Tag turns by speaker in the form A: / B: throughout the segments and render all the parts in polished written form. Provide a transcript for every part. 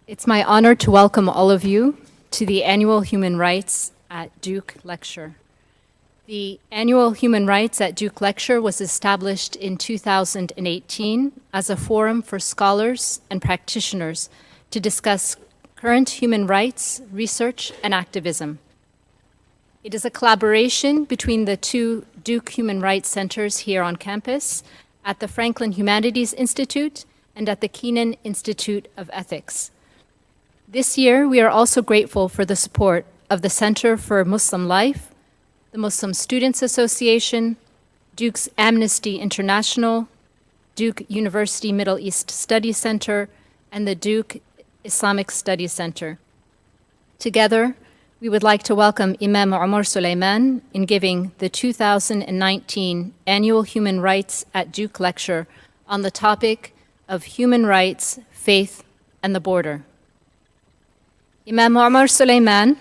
A: It's my honor to welcome all of you to the annual Human Rights at Duke Lecture. The annual Human Rights at Duke Lecture was established in 2018 as a forum for scholars and practitioners to discuss current human rights, research, and activism. It is a collaboration between the two Duke Human Rights Centers here on campus, at the Franklin Humanities Institute and at the Keenan Institute of Ethics. This year, we are also grateful for the support of the Center for Muslim Life, the Muslim Students Association, Duke's Amnesty International, Duke University Middle East Studies Center, and the Duke Islamic Studies Center. Together, we would like to welcome Imam Omar Suleiman in giving the 2019 Annual Human Rights at Duke Lecture on the topic of human rights, faith, and the border. Imam Omar Suleiman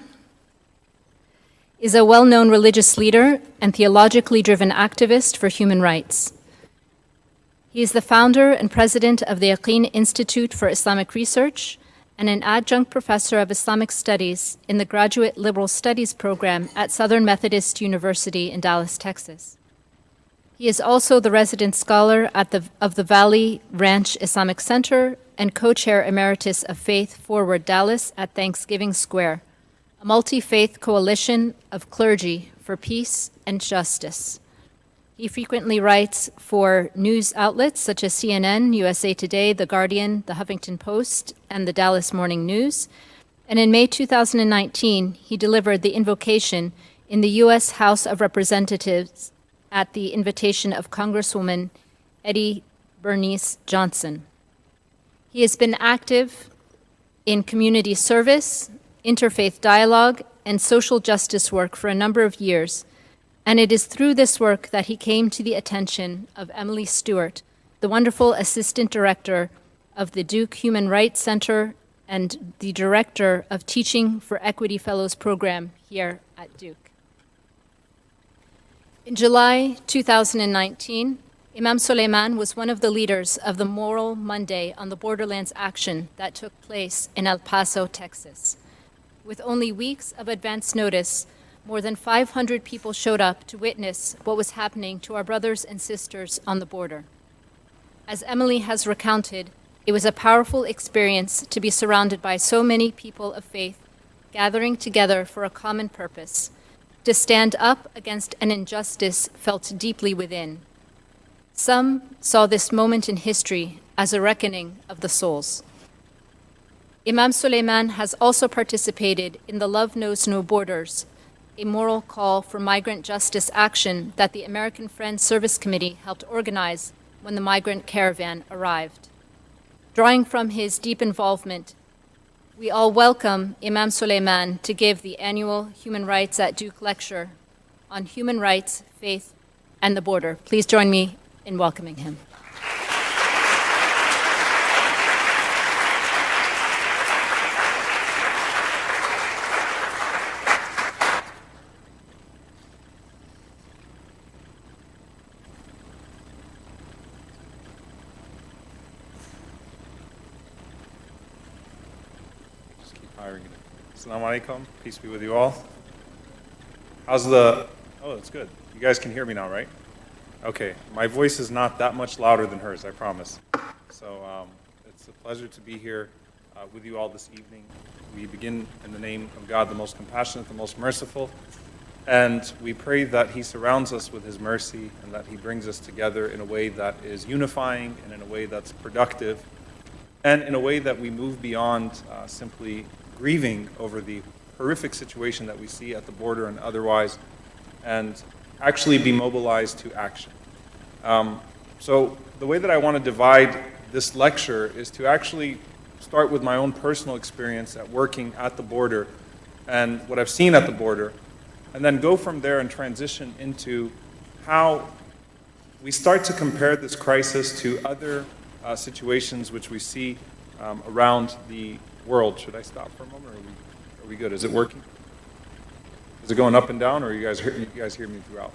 A: is a well-known religious leader and theologically driven activist for human rights. He is the founder and president of the Yaqeen Institute for Islamic Research and an adjunct professor of Islamic Studies in the Graduate Liberal Studies program at Southern Methodist University in Dallas, Texas. He is also the resident scholar of the Valley Ranch Islamic Center and co-chair emeritus of Faith Forward Dallas at Thanksgiving Square, a multi-faith coalition of clergy for peace and justice. He frequently writes for news outlets such as CNN, USA Today, The Guardian, The Huffington Post, and the Dallas Morning News. And in May 2019, he delivered the invocation in the U.S. House of Representatives at the invitation of Congresswoman Eddie Bernice Johnson. He has been active in community service, interfaith dialogue, and social justice work for a number of years, and it is through this work that he came to the attention of Emily Stewart, the wonderful assistant director of the Duke Human Rights Center and the director of Teaching for Equity Fellows program here at Duke. In July 2019, Imam Suleiman was one of the leaders of the Moral Monday on the Borderlands action that took place in El Paso, Texas. With only weeks of advance notice, more than 500 people showed up to witness what was happening to our brothers and sisters on the border. As Emily has recounted, it was a powerful experience to be surrounded by so many people of faith gathering together for a common purpose, to stand up against an injustice felt deeply within. Some saw this moment in history as a reckoning of the souls. Imam Suleiman has also participated in the Love Knows No Borders, a moral call for migrant justice action that the American Friends Service Committee helped organize when the migrant caravan arrived. Drawing from his deep involvement, we all welcome Imam Suleiman to give the annual Human Rights at Duke Lecture on human rights, faith, and the border. Please join me in welcoming him.
B: Assalamu alaikum. Peace be with you all. How's the... Oh, that's good. You guys can hear me now, right? Okay. My voice is not that much louder than hers, I promise. So it's a pleasure to be here with you all this evening. We begin in the name of God, the most compassionate, the most merciful. And we pray that He surrounds us with His mercy and that He brings us together in a way that is unifying and in a way that's productive and in a way that we move beyond simply grieving over the horrific situation that we see at the border and otherwise, and actually be mobilized to action. So the way that I want to divide this lecture is to actually start with my own personal experience at working at the border and what I've seen at the border, and then go from there and transition into how we start to compare this crisis to other situations which we see around the world. Should I stop for a moment, or are we good? Is it working? Is it going up and down, or you guys hear me throughout?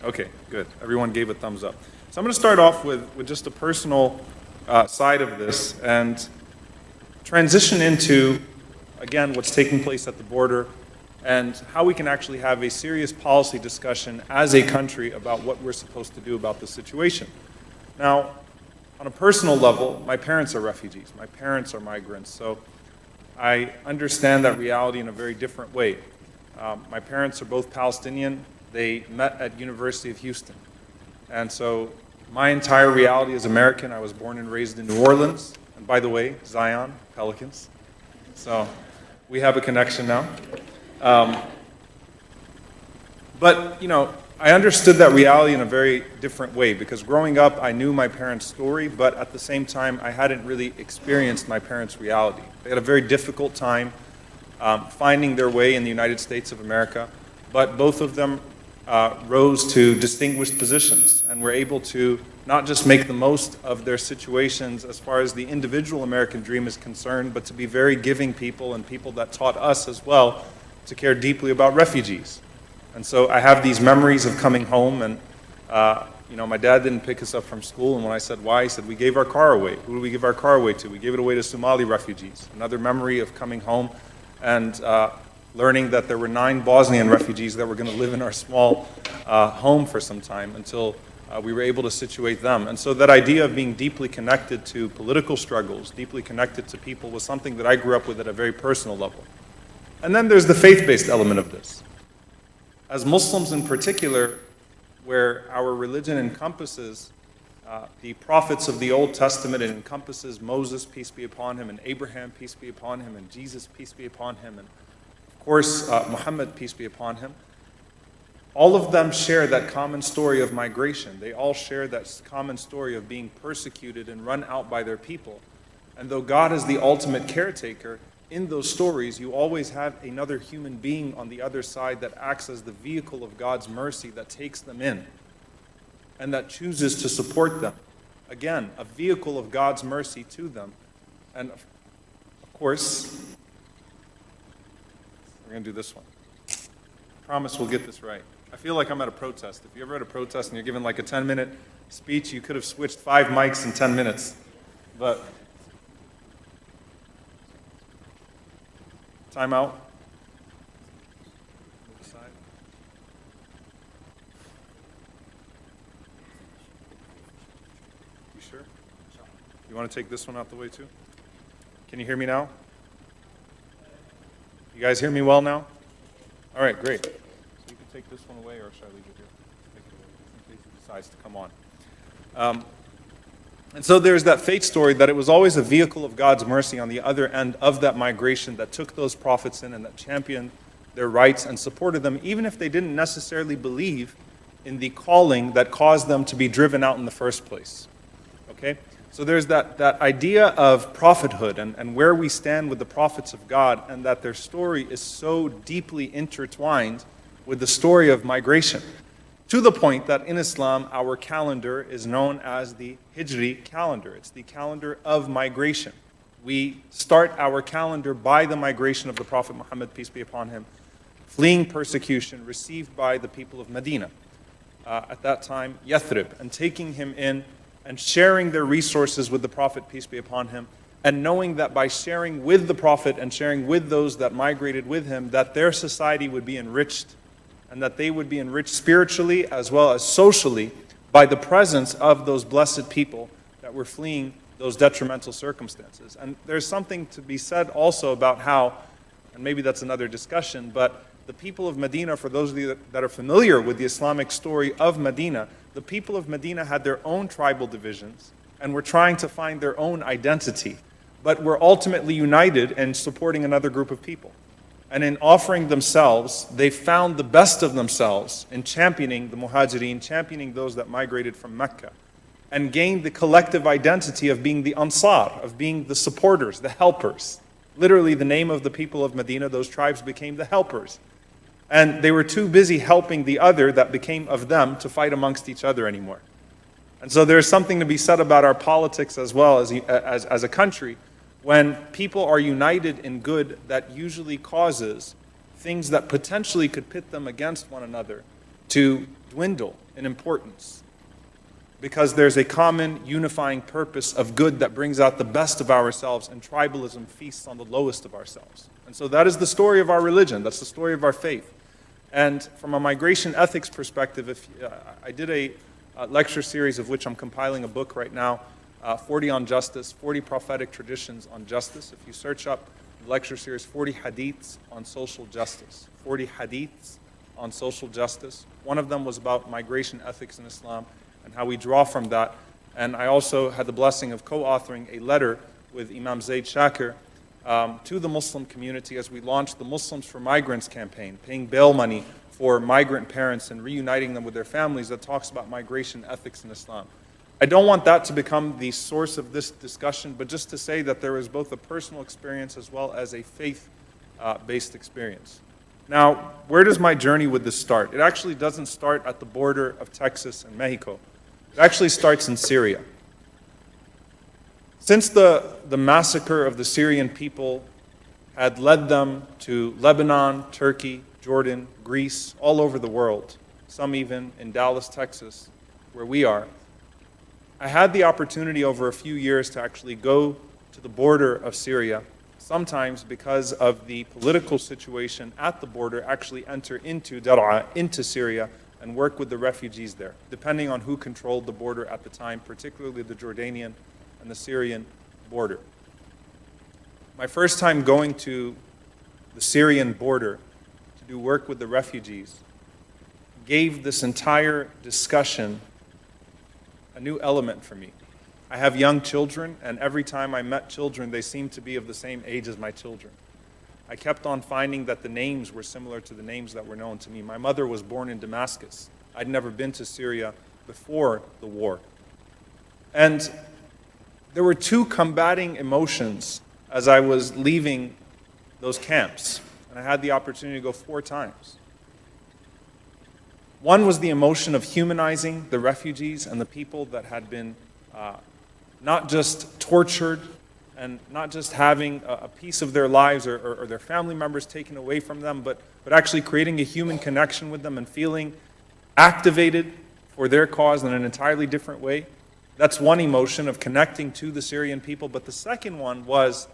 B: Okay, good. Everyone gave a thumbs up. So I'm going to start off with just a personal side of this and transition into, again, what's taking place at the border and how we can actually have a serious policy discussion as a country about what we're supposed to do about the situation. Now, on a personal level, my parents are refugees. My parents are migrants. So I understand that reality in a very different way. My parents are both Palestinian. They met at University of Houston. And so my entire reality is American. I was born and raised in New Orleans. And by the way, Zion, Pelicans. So we have a connection now. But, you know, I understood that reality in a very different way because growing up, I knew my parents' story, but at the same time, I hadn't really experienced my parents' reality. They had a very difficult time finding their way in the United States of America, but both of them rose to distinguished positions and were able to not just make the most of their situations as far as the individual American dream is concerned, but to be very giving people and people that taught us as well to care deeply about refugees. And so I have these memories of coming home and, you know, my dad didn't pick us up from school, and when I said why, he said, we gave our car away. Who did we give our car away to? We gave it away to Somali refugees. Another memory of coming home and learning that there were 9 Bosnian refugees that were going to live in our small home for some time until we were able to situate them. And so that idea of being deeply connected to political struggles, deeply connected to people, was something that I grew up with at a very personal level. And then there's the faith-based element of this. As Muslims in particular, where our religion encompasses the prophets of the Old Testament, it encompasses Moses, peace be upon him, and Abraham, peace be upon him, and Jesus, peace be upon him, and of course, Muhammad, peace be upon him. All of them share that common story of migration. They all share that common story of being persecuted and run out by their people. And though God is the ultimate caretaker, in those stories, you always have another human being on the other side that acts as the vehicle of God's mercy that takes them in and that chooses to support them. Again, a vehicle of God's mercy to them. And of course, we're going to do this one. I promise we'll get this right. I feel like I'm at a protest. If you ever at a protest and you're given like a 10-minute speech, you could have switched 5 mics in 10 minutes. But time out. You sure? You want to take this one out the way too? Can you hear me now? You guys hear me well now? All right, great. So you can take this one away, or should I leave it here? Take it away, in case he decides to come on. And so there's that faith story that it was always a vehicle of God's mercy on the other end of that migration that took those prophets in and that championed their rights and supported them, even if they didn't necessarily believe in the calling that caused them to be driven out in the first place. Okay? So there's that idea of prophethood and where we stand with the prophets of God, and that their story is so deeply intertwined with the story of migration. To the point that in Islam, our calendar is known as the Hijri calendar. It's the calendar of migration. We start our calendar by the migration of the Prophet Muhammad, peace be upon him, fleeing persecution received by the people of Medina, at that time Yathrib, and taking him in and sharing their resources with the Prophet, peace be upon him, and knowing that by sharing with the Prophet and sharing with those that migrated with him, that their society would be enriched, and that they would be enriched spiritually as well as socially by the presence of those blessed people that were fleeing those detrimental circumstances. And there's something to be said also about how, and maybe that's another discussion, but the people of Medina, for those of you that are familiar with the Islamic story of Medina, the people of Medina had their own tribal divisions and were trying to find their own identity, but were ultimately united in supporting another group of people. And in offering themselves, they found the best of themselves in championing the Muhajirin, championing those that migrated from Mecca, and gained the collective identity of being the Ansar, of being the supporters, the helpers. Literally, the name of the people of Medina, those tribes became the helpers. And they were too busy helping the other that became of them to fight amongst each other anymore. And so there's something to be said about our politics as well as a country, when people are united in good, that usually causes things that potentially could pit them against one another to dwindle in importance. because there's a common unifying purpose of good that brings out the best of ourselves, and tribalism feasts on the lowest of ourselves. And so that is the story of our religion. That's the story of our faith. And from a migration ethics perspective, I did a lecture series of which I'm compiling a book right now, 40 on justice, 40 prophetic traditions on justice. If you search up the lecture series, 40 hadiths on social justice, 40 hadiths on social justice. One of them was about migration ethics in Islam and how we draw from that. And I also had the blessing of co-authoring a letter with Imam Zaid Shakir to the Muslim community as we launched the Muslims for Migrants campaign, paying bail money for migrant parents and reuniting them with their families, that talks about migration ethics in Islam. I don't want that to become the source of this discussion, but just to say that there is both a personal experience as well as a faith-based experience. Now, where does my journey with this start? It actually doesn't start at the border of Texas and Mexico. It actually starts in Syria. Since the massacre of the Syrian people had led them to Lebanon, Turkey, Jordan, Greece, all over the world, some even in Dallas, Texas, where we are, I had the opportunity over a few years to actually go to the border of Syria, sometimes because of the political situation at the border, actually enter into Dar'a, into Syria, and work with the refugees there, depending on who controlled the border at the time, particularly the Jordanian and the Syrian border. My first time going to the Syrian border to do work with the refugees gave this entire discussion a new element for me. I have young children, and every time I met children, they seemed to be of the same age as my children. I kept on finding that the names were similar to the names that were known to me. My mother was born in Damascus. I'd never been to Syria before the war. And there were two combating emotions as I was leaving those camps, and I had the opportunity to go 4 times. One was the emotion of humanizing the refugees and the people that had been not just tortured and not just having a piece of their lives or their family members taken away from them, but actually creating a human connection with them and feeling activated for their cause in an entirely different way. That's one emotion of connecting to the Syrian people. But the second one was,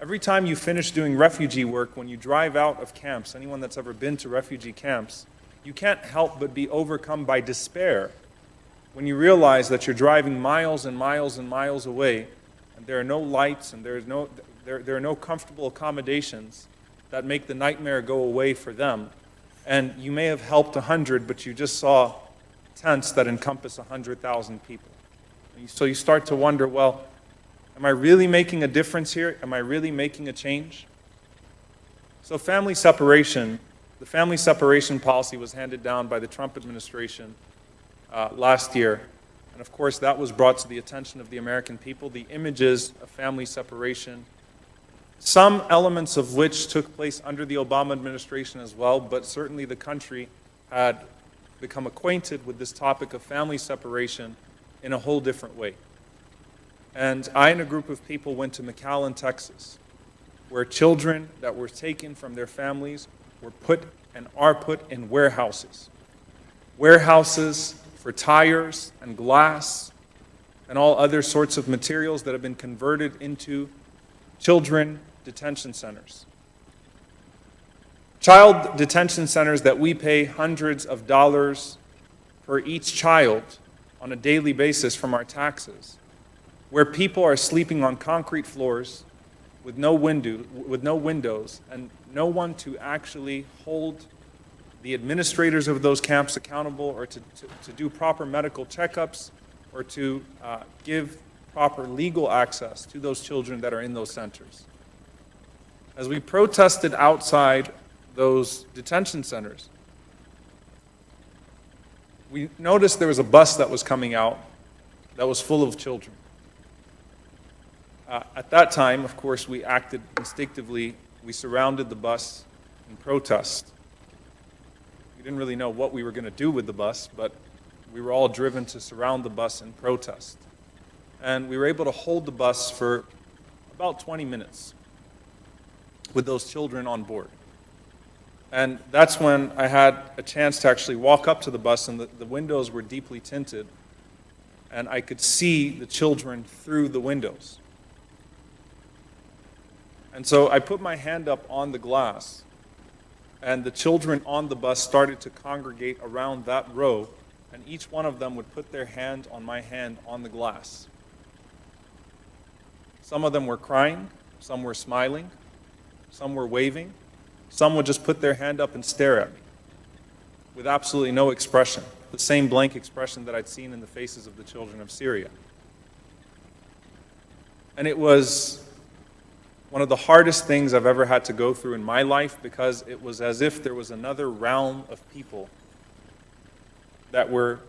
B: every time you finish doing refugee work, when you drive out of camps, anyone that's ever been to refugee camps, you can't help but be overcome by despair when you realize that you're driving miles and miles and miles away, and there are no lights and there are no comfortable accommodations that make the nightmare go away for them. And you may have helped 100, but you just saw tents that encompass 100,000 people. And so you start to wonder, well, am I really making a difference here? Am I really making a change? So family separation, the family separation policy was handed down by the Trump administration last year. And of course, that was brought to the attention of the American people, the images of family separation, some elements of which took place under the Obama administration as well, but certainly the country had become acquainted with this topic of family separation in a whole different way. And I and a group of people went to McAllen, Texas, where children that were taken from their families were put and are put in warehouses. Warehouses for tires and glass and all other sorts of materials that have been converted into children detention centers. Child detention centers that we pay hundreds of dollars per each child on a daily basis from our taxes, where people are sleeping on concrete floors with no windows, and no one to actually hold the administrators of those camps accountable, or to do proper medical checkups, or to give proper legal access to those children that are in those centers. As we protested outside those detention centers, we noticed there was a bus that was coming out that was full of children. At that time, of course, we acted instinctively. We surrounded the bus in protest. We didn't really know what we were going to do with the bus, but we were all driven to surround the bus in protest. And we were able to hold the bus for about 20 minutes with those children on board. And that's when I had a chance to actually walk up to the bus, and the windows were deeply tinted. and I could see the children through the windows. And so I put my hand up on the glass, and the children on the bus started to congregate around that row, and each one of them would put their hand on my hand on the glass. Some of them were crying, some were smiling, some were waving, some would just put their hand up and stare at me with absolutely no expression, the same blank expression that I'd seen in the faces of the children of Syria. And it was one of the hardest things I've ever had to go through in my life, because it was as if there was another realm of people that were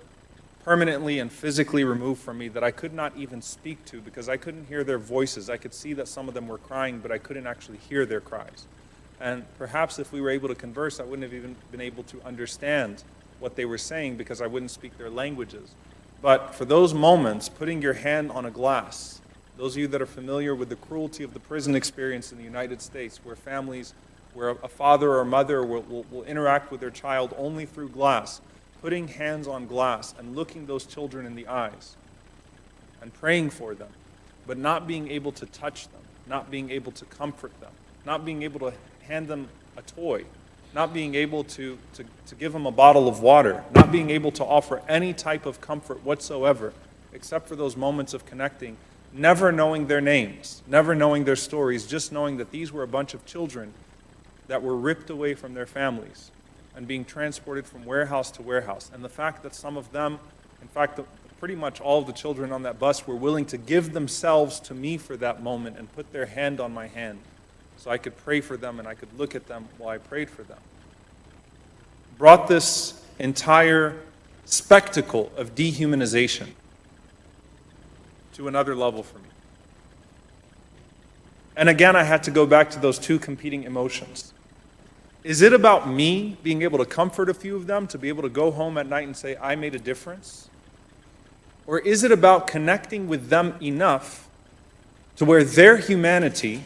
B: permanently and physically removed from me that I could not even speak to because I couldn't hear their voices. I could see that some of them were crying, but I couldn't actually hear their cries. And perhaps if we were able to converse, I wouldn't have even been able to understand what they were saying because I wouldn't speak their languages. But for those moments, putting your hand on a glass, those of you that are familiar with the cruelty of the prison experience in the United States, where families, where a father or a mother will interact with their child only through glass, putting hands on glass and looking those children in the eyes and praying for them, but not being able to touch them, not being able to comfort them, not being able to hand them a toy, not being able to give them a bottle of water, not being able to offer any type of comfort whatsoever, except for those moments of connecting, never knowing their names, never knowing their stories, just knowing that these were a bunch of children that were ripped away from their families and being transported from warehouse to warehouse. And the fact that some of them, in fact, pretty much all of the children on that bus were willing to give themselves to me for that moment and put their hand on my hand so I could pray for them and I could look at them while I prayed for them, brought this entire spectacle of dehumanization to another level for me. And again, I had to go back to those two competing emotions. Is it about me being able to comfort a few of them, to be able to go home at night and say, I made a difference? Or is it about connecting with them enough to where their humanity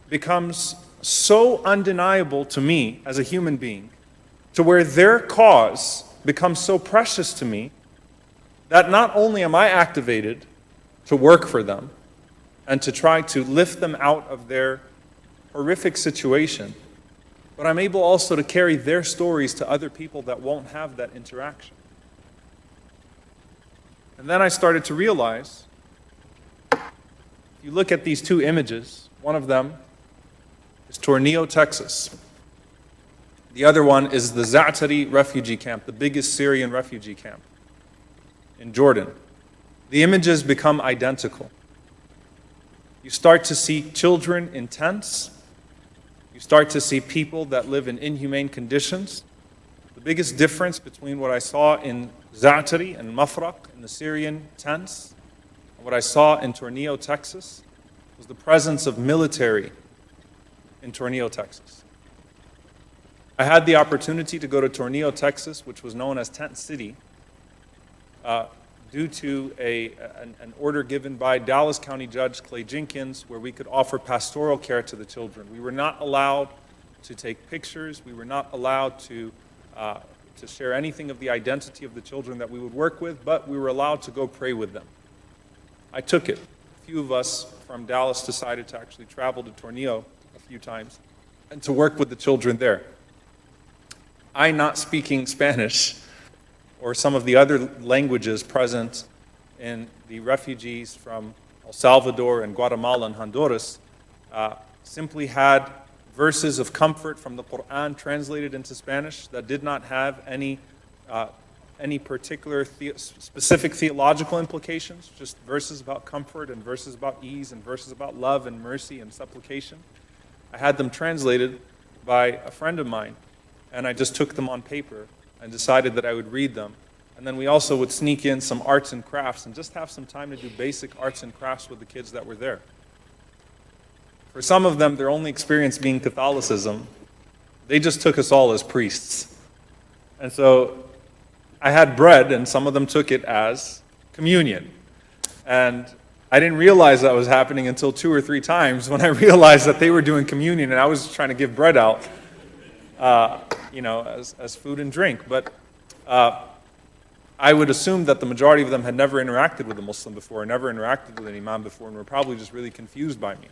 B: becomes so undeniable to me as a human being, to where their cause becomes so precious to me that not only am I activated to work for them and to try to lift them out of their horrific situation, but I'm able also to carry their stories to other people that won't have that interaction. And then I started to realize, if you look at these two images, one of them is Tornillo, Texas. The other one is the Za'atari refugee camp, the biggest Syrian refugee camp in Jordan. The images become identical. You start to see children in tents. You start to see people that live in inhumane conditions. The biggest difference between what I saw in Za'atari and Mafraq in the Syrian tents and what I saw in Tornillo, Texas, was the presence of military in Tornillo, Texas. I had the opportunity to go to Tornillo, Texas, which was known as Tent City, due to an order given by Dallas County Judge Clay Jenkins, where we could offer pastoral care to the children. We were not allowed to take pictures. We were not allowed to share anything of the identity of the children that we would work with, but we were allowed to go pray with them. I took it. A few of us from Dallas decided to actually travel to Tornillo a few times and to work with the children there. I, not speaking Spanish or some of the other languages present in the refugees from El Salvador and Guatemala and Honduras, simply had verses of comfort from the Quran translated into Spanish that did not have any particular specific theological implications, just verses about comfort and verses about ease and verses about love and mercy and supplication. I had them translated by a friend of mine, and I just took them on paper and decided that I would read them. And then we also would sneak in some arts and crafts and just have some time to do basic arts and crafts with the kids that were there. For some of them, their only experience being Catholicism, they just took us all as priests. And so I had bread, and some of them took it as communion. And I didn't realize that was happening until 2 or 3 times when I realized that they were doing communion and I was trying to give bread out, as food and drink. But I would assume that the majority of them had never interacted with a Muslim before, never interacted with an imam before, and were probably just really confused by me.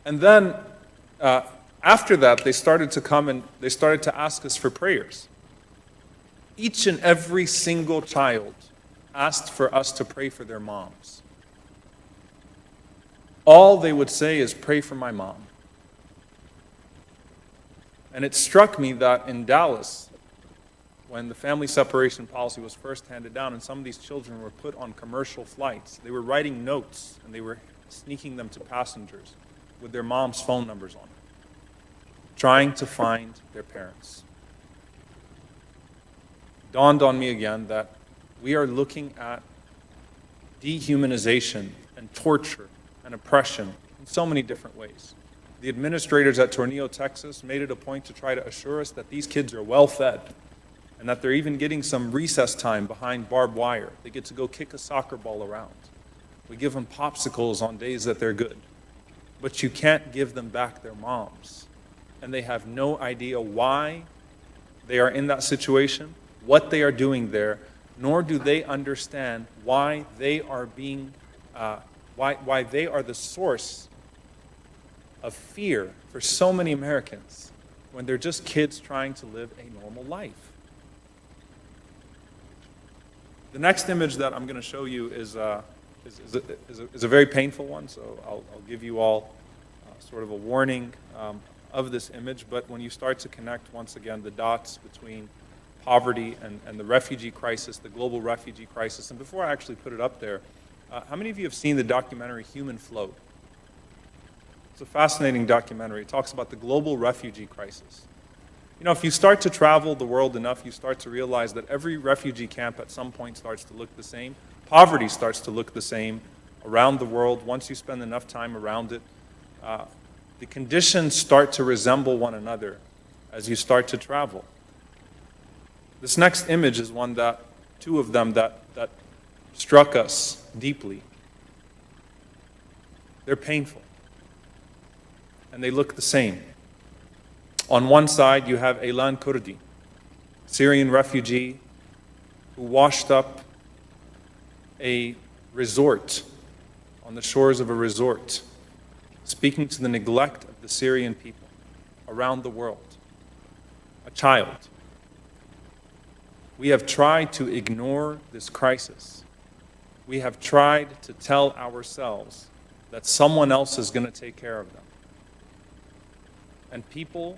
B: And then, after that, they started to come and they started to ask us for prayers. Each and every single child asked for us to pray for their moms. All they would say is, pray for my mom. And it struck me that in Dallas, when the family separation policy was first handed down and some of these children were put on commercial flights, they were writing notes and they were sneaking them to passengers with their mom's phone numbers on it, trying to find their parents. It dawned on me again that we are looking at dehumanization and torture and oppression in so many different ways. The administrators at Tornillo, Texas, made it a point to try to assure us that these kids are well fed and that they're even getting some recess time behind barbed wire. They get to go kick a soccer ball around. We give them popsicles on days that they're good. But you can't give them back their moms. And they have no idea why they are in that situation, what they are doing there, nor do they understand why they are being, why they are the source of fear for so many Americans when they're just kids trying to live a normal life. The next image that I'm going to show you is a very painful one, so I'll give you all sort of a warning of this image, but when you start to connect, once again, the dots between poverty and the refugee crisis, the global refugee crisis, and before I actually put it up there, how many of you have seen the documentary Human Float? It's a fascinating documentary. It talks about the global refugee crisis. You know, if you start to travel the world enough, you start to realize that every refugee camp at some point starts to look the same. Poverty starts to look the same around the world once you spend enough time around it. The conditions start to resemble one another as you start to travel. This next image is one that, two of them that struck us deeply. They're painful, and they look the same. On one side, you have Aylan Kurdi, Syrian refugee who washed up a resort, on the shores of a resort, speaking to the neglect of the Syrian people around the world. A child. We have tried to ignore this crisis. We have tried to tell ourselves that someone else is going to take care of them. And people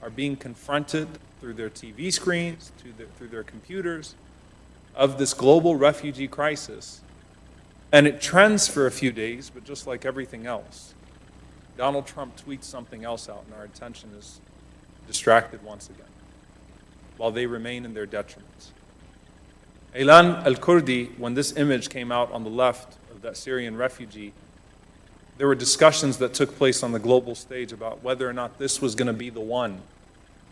B: are being confronted through their TV screens, through their computers, of this global refugee crisis. And it trends for a few days, but just like everything else, Donald Trump tweets something else out and our attention is distracted once again, while they remain in their detriment. Aylan al-Kurdi, when this image came out on the left of that Syrian refugee, there were discussions that took place on the global stage about whether or not this was going to be the one.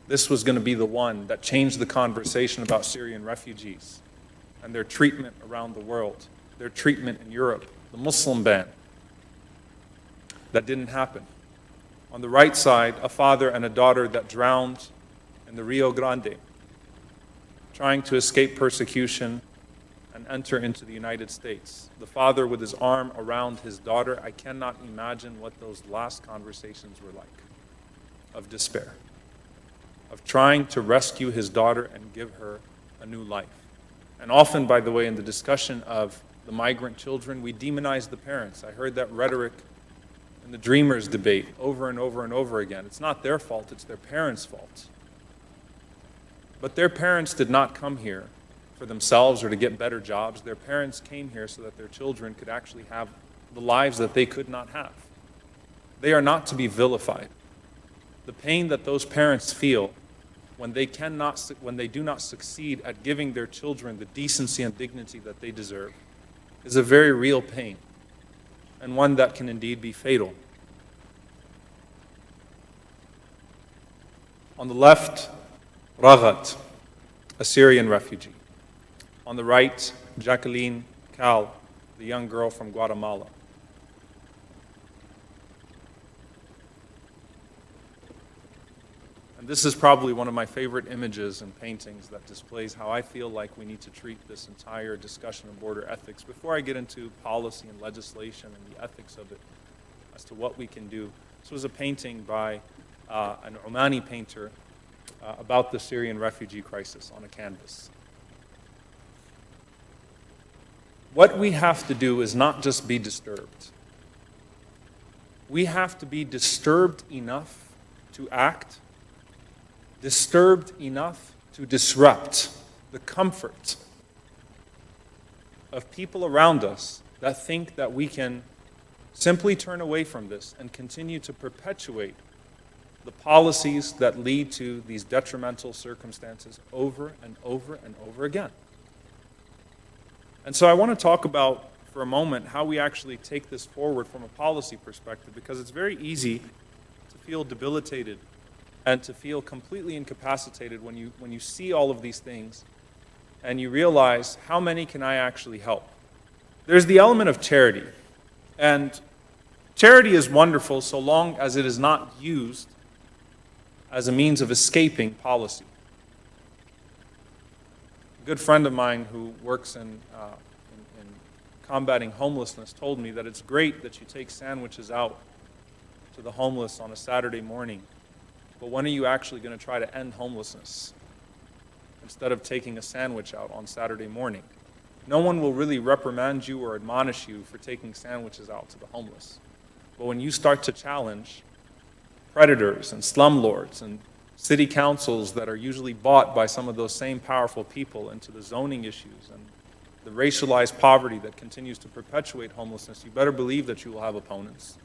B: This was going to be the one that changed the conversation about Syrian refugees and their treatment around the world, their treatment in Europe, the Muslim ban. That didn't happen. On the right side, a father and a daughter that drowned in the Rio Grande, trying to escape persecution and enter into the United States. The father with his arm around his daughter. I cannot imagine what those last conversations were like, of despair, of trying to rescue his daughter and give her a new life. And often, by the way, in the discussion of the migrant children, we demonize the parents. I heard that rhetoric in the Dreamers debate over and over and over again. It's not their fault, it's their parents' fault. But their parents did not come here for themselves or to get better jobs. Their parents came here so that their children could actually have the lives that they could not have. They are not to be vilified. The pain that those parents feel when they do not succeed at giving their children the decency and dignity that they deserve is a very real pain, and one that can indeed be fatal. On the left, Raghat, a Syrian refugee. On the right, Jacqueline Cal, the young girl from Guatemala. And This is probably one of my favorite images and paintings that displays how I feel like we need to treat this entire discussion of border ethics. Before I get into policy and legislation and the ethics of it, as to what we can do, this was a painting by an Omani painter about the Syrian refugee crisis on a canvas. What we have to do is not just be disturbed. We have to be disturbed enough to act, disturbed enough to disrupt the comfort of people around us that think that we can simply turn away from this and continue to perpetuate the policies that lead to these detrimental circumstances over and over and over again. And so I want to talk about, for a moment, how we actually take this forward from a policy perspective, because it's very easy to feel debilitated and to feel completely incapacitated when you see all of these things and you realize, how many can I actually help? There's the element of charity. And charity is wonderful so long as it is not used as a means of escaping policy. A good friend of mine who works in combating homelessness told me that it's great that you take sandwiches out to the homeless on a Saturday morning, but when are you actually going to try to end homelessness instead of taking a sandwich out on Saturday morning? No one will really reprimand you or admonish you for taking sandwiches out to the homeless. But when you start to challenge predators and slumlords and city councils that are usually bought by some of those same powerful people into the zoning issues and the racialized poverty that continues to perpetuate homelessness, you better believe that you will have opponents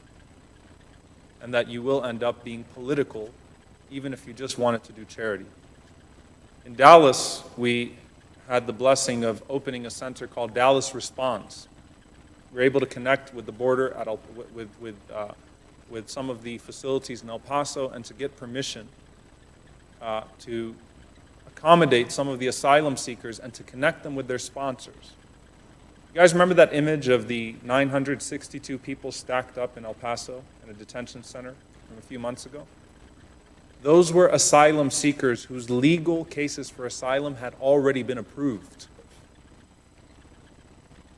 B: and that you will end up being political, even if you just wanted to do charity. In Dallas, we had the blessing of opening a center called Dallas Responds. We were able to connect with the border at with some of the facilities in El Paso and to get permission to accommodate some of the asylum seekers and to connect them with their sponsors. You guys remember that image of the 962 people stacked up in El Paso in a detention center from a few months ago? Those were asylum seekers whose legal cases for asylum had already been approved.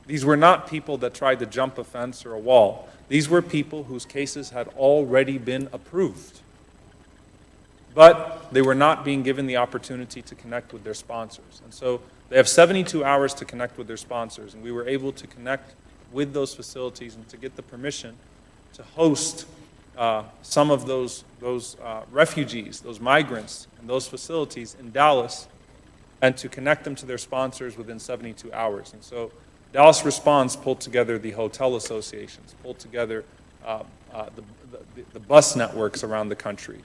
B: These were not people that tried to jump a fence or a wall. These were people whose cases had already been approved. But they were not being given the opportunity to connect with their sponsors. And so they have 72 hours to connect with their sponsors, and we were able to connect with those facilities and to get the permission to host some of those refugees, those migrants, and those facilities in Dallas, and to connect them to their sponsors within 72 hours. And so Dallas Responds pulled together the hotel associations, pulled together the bus networks around the country,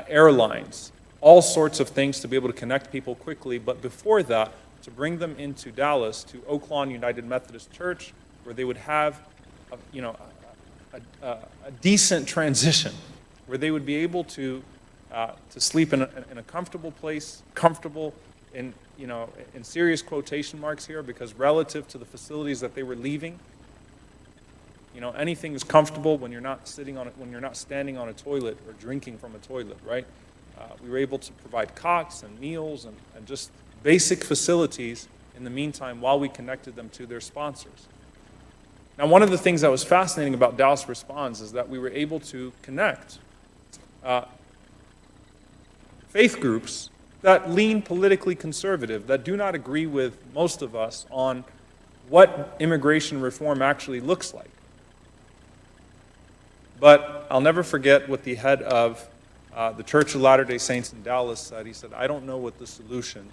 B: airlines, all sorts of things to be able to connect people quickly, but before that, to bring them into Dallas, to Oak Lawn United Methodist Church, where they would have a decent transition, where they would be able to sleep in a comfortable place, comfortable in serious quotation marks here, because relative to the facilities that they were leaving, anything is comfortable when you're not standing on a toilet or drinking from a toilet, right? We were able to provide cots and meals and just basic facilities in the meantime while we connected them to their sponsors. Now, one of the things that was fascinating about Dallas Responds is that we were able to connect faith groups that lean politically conservative, that do not agree with most of us on what immigration reform actually looks like. But I'll never forget what the head of the Church of Latter-day Saints in Dallas said. He said, "I don't know what the solution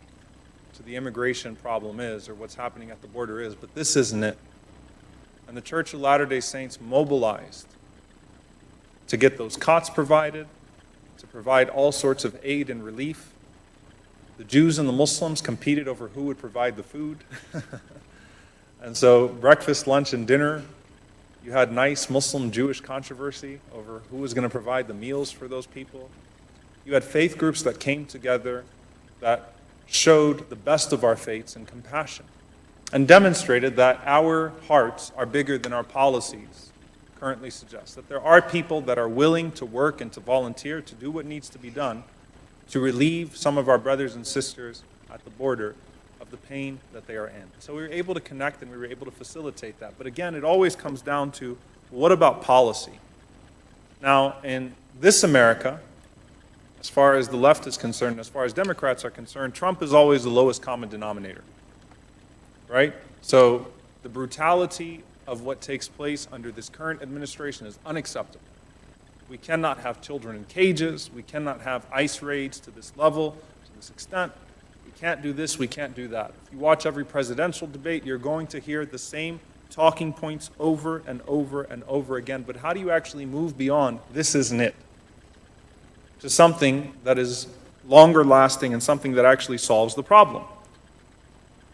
B: to the immigration problem is or what's happening at the border is, but this isn't it." And the Church of Latter-day Saints mobilized to get those cots provided, to provide all sorts of aid and relief. The Jews and the Muslims competed over who would provide the food. And so breakfast, lunch, and dinner, you had nice Muslim-Jewish controversy over who was going to provide the meals for those people. You had faith groups that came together that showed the best of our faiths and compassion and demonstrated that our hearts are bigger than our policies currently suggest, that there are people that are willing to work and to volunteer to do what needs to be done to relieve some of our brothers and sisters at the border of the pain that they are in. So we were able to connect and we were able to facilitate that. But again, it always comes down to, what about policy? Now, in this America, as far as the left is concerned, as far as Democrats are concerned, Trump is always the lowest common denominator, right? So the brutality of what takes place under this current administration is unacceptable. We cannot have children in cages. We cannot have ICE raids to this level, to this extent. We can't do this, we can't do that. If you watch every presidential debate, you're going to hear the same talking points over and over and over again. But how do you actually move beyond "this isn't it" to something that is longer lasting and something that actually solves the problem?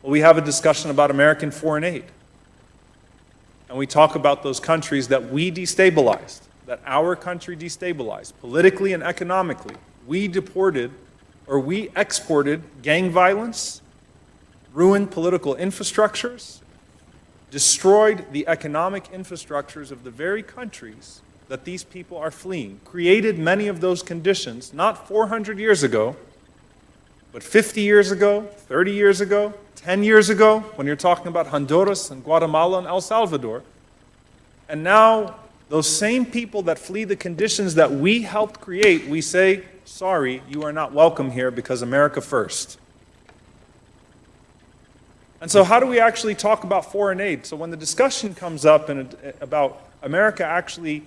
B: Well, we have a discussion about American foreign aid. And we talk about those countries that we destabilized, that our country destabilized, politically and economically. We deported, or we exported gang violence, ruined political infrastructures, destroyed the economic infrastructures of the very countries that these people are fleeing, created many of those conditions, not 400 years ago, but 50 years ago, 30 years ago, 10 years ago, when you're talking about Honduras and Guatemala and El Salvador. And now, those same people that flee the conditions that we helped create, we say, sorry, you are not welcome here because America first. And so how do we actually talk about foreign aid? So when the discussion comes up about America actually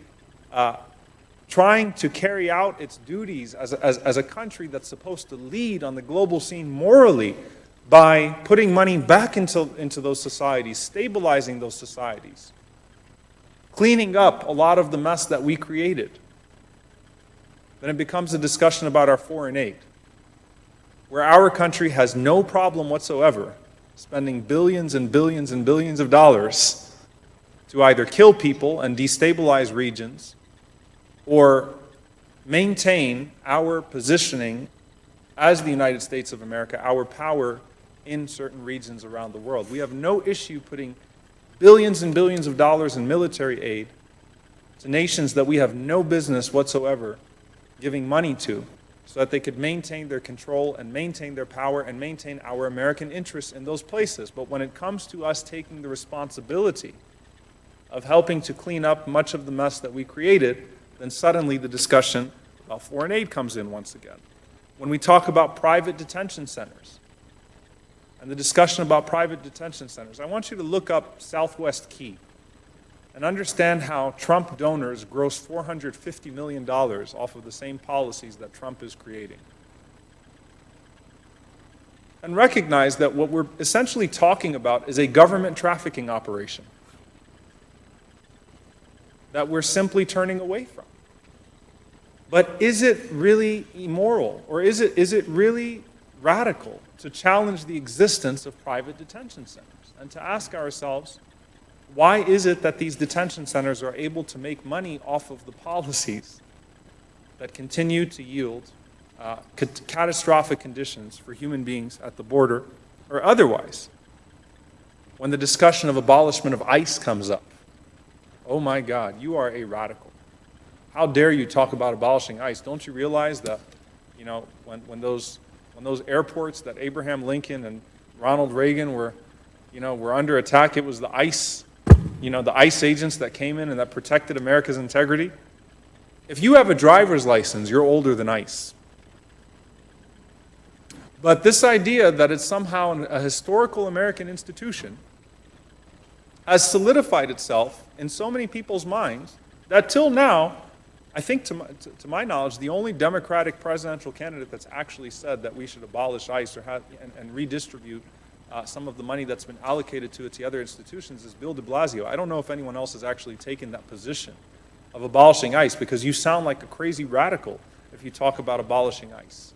B: trying to carry out its duties as a country that's supposed to lead on the global scene morally by putting money back into those societies, stabilizing those societies, cleaning up a lot of the mess that we created, then it becomes a discussion about our foreign aid, where our country has no problem whatsoever spending billions and billions and billions of dollars to either kill people and destabilize regions or maintain our positioning as the United States of America, our power in certain regions around the world. We have no issue putting billions and billions of dollars in military aid to nations that we have no business whatsoever giving money to, so that they could maintain their control and maintain their power and maintain our American interests in those places. But when it comes to us taking the responsibility of helping to clean up much of the mess that we created, then suddenly the discussion about foreign aid comes in once again. When we talk about private detention centers and the discussion about private detention centers, I want you to look up Southwest Key and understand how Trump donors gross $450 million off of the same policies that Trump is creating. And recognize that what we're essentially talking about is a government trafficking operation that we're simply turning away from. But is it really immoral, or is it really radical to challenge the existence of private detention centers and to ask ourselves, why is it that these detention centers are able to make money off of the policies that continue to yield catastrophic conditions for human beings at the border or otherwise? When the discussion of abolishment of ICE comes up, oh my God, you are a radical. How dare you talk about abolishing ICE? Don't you realize that, you know, when those airports that Abraham Lincoln and Ronald Reagan were under attack, it was the ICE agents that came in and that protected America's integrity? If you have a driver's license, you're older than ICE. But this idea that it's somehow a historical American institution has solidified itself in so many people's minds that till now, I think to my knowledge, the only Democratic presidential candidate that's actually said that we should abolish ICE or and redistribute some of the money that's been allocated to it to other institutions is Bill de Blasio. I don't know if anyone else has actually taken that position of abolishing ICE, because you sound like a crazy radical if you talk about abolishing ICE.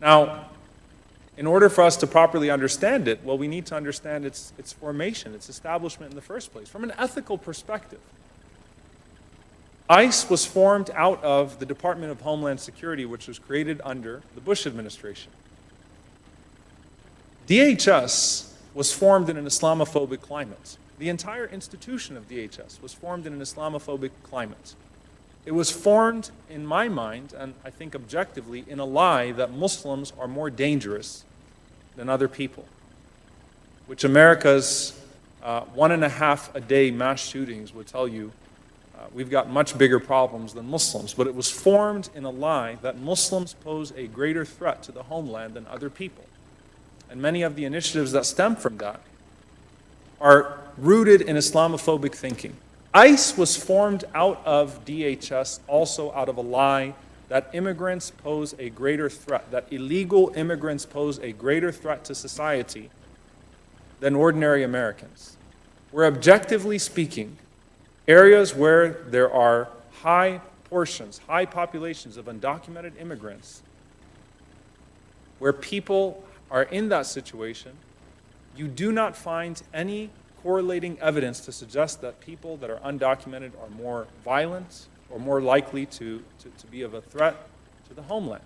B: Now, in order for us to properly understand it, well, we need to understand its formation, its establishment in the first place. From an ethical perspective, ICE was formed out of the Department of Homeland Security, which was created under the Bush administration. DHS was formed in an Islamophobic climate. The entire institution of DHS was formed in an Islamophobic climate. It was formed, in my mind, and I think objectively, in a lie that Muslims are more dangerous than other people, which America's 1.5 a day mass shootings would tell you we've got much bigger problems than Muslims. But it was formed in a lie that Muslims pose a greater threat to the homeland than other people. And many of the initiatives that stem from that are rooted in Islamophobic thinking. ICE was formed out of DHS, also out of a lie that immigrants pose a greater threat, that illegal immigrants pose a greater threat to society than ordinary Americans. Where objectively speaking, areas where there are high portions, high populations of undocumented immigrants, where people are in that situation, you do not find any correlating evidence to suggest that people that are undocumented are more violent or more likely to be of a threat to the homeland.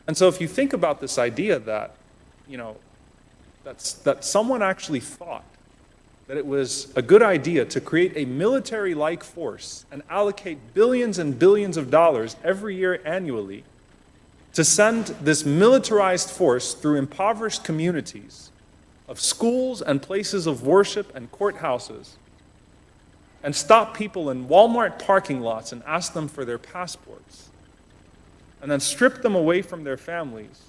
B: And so if you think about this idea that, that someone actually thought that it was a good idea to create a military-like force and allocate billions and billions of dollars every year annually to send this militarized force through impoverished communities of schools and places of worship and courthouses, and stop people in Walmart parking lots and ask them for their passports, and then strip them away from their families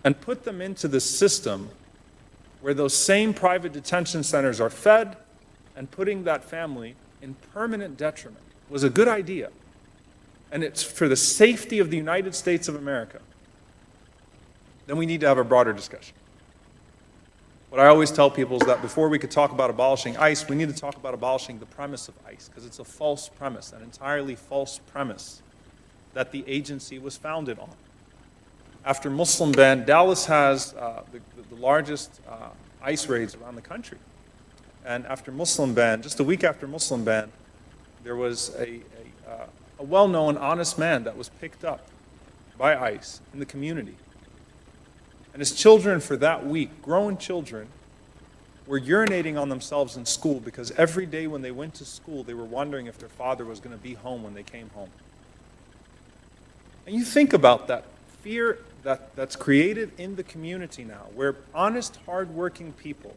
B: and put them into the system where those same private detention centers are fed and putting that family in permanent detriment was a good idea. And it's for the safety of the United States of America, then we need to have a broader discussion. What I always tell people is that before we could talk about abolishing ICE, we need to talk about abolishing the premise of ICE, because it's a false premise, an entirely false premise that the agency was founded on. After Muslim ban, Dallas has the largest ICE raids around the country. And after Muslim ban, just a week after Muslim ban, there was a well-known, honest man that was picked up by ICE in the community. And his children for that week, grown children, were urinating on themselves in school because every day when they went to school, they were wondering if their father was going to be home when they came home. And you think about that fear that's created in the community now, where honest, hard-working people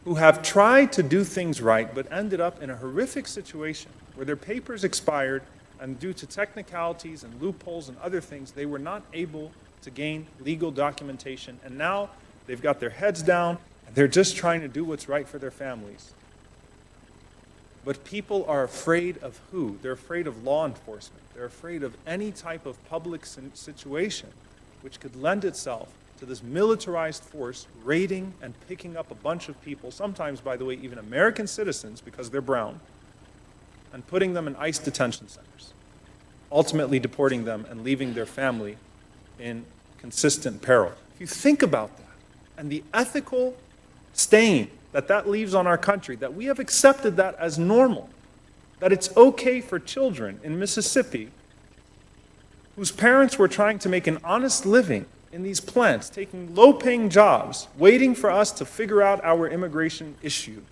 B: who have tried to do things right but ended up in a horrific situation where their papers expired, and due to technicalities and loopholes and other things, they were not able to gain legal documentation, and now they've got their heads down and they're just trying to do what's right for their families. But people are afraid of who? They're afraid of law enforcement. They're afraid of any type of public situation which could lend itself to this militarized force raiding and picking up a bunch of people, sometimes, by the way, even American citizens because they're brown, and putting them in ICE detention centers, ultimately deporting them and leaving their family in consistent peril. If you think about that, and the ethical stain that leaves on our country, that we have accepted that as normal, that it's okay for children in Mississippi whose parents were trying to make an honest living in these plants, taking low-paying jobs, waiting for us to figure out our immigration issue,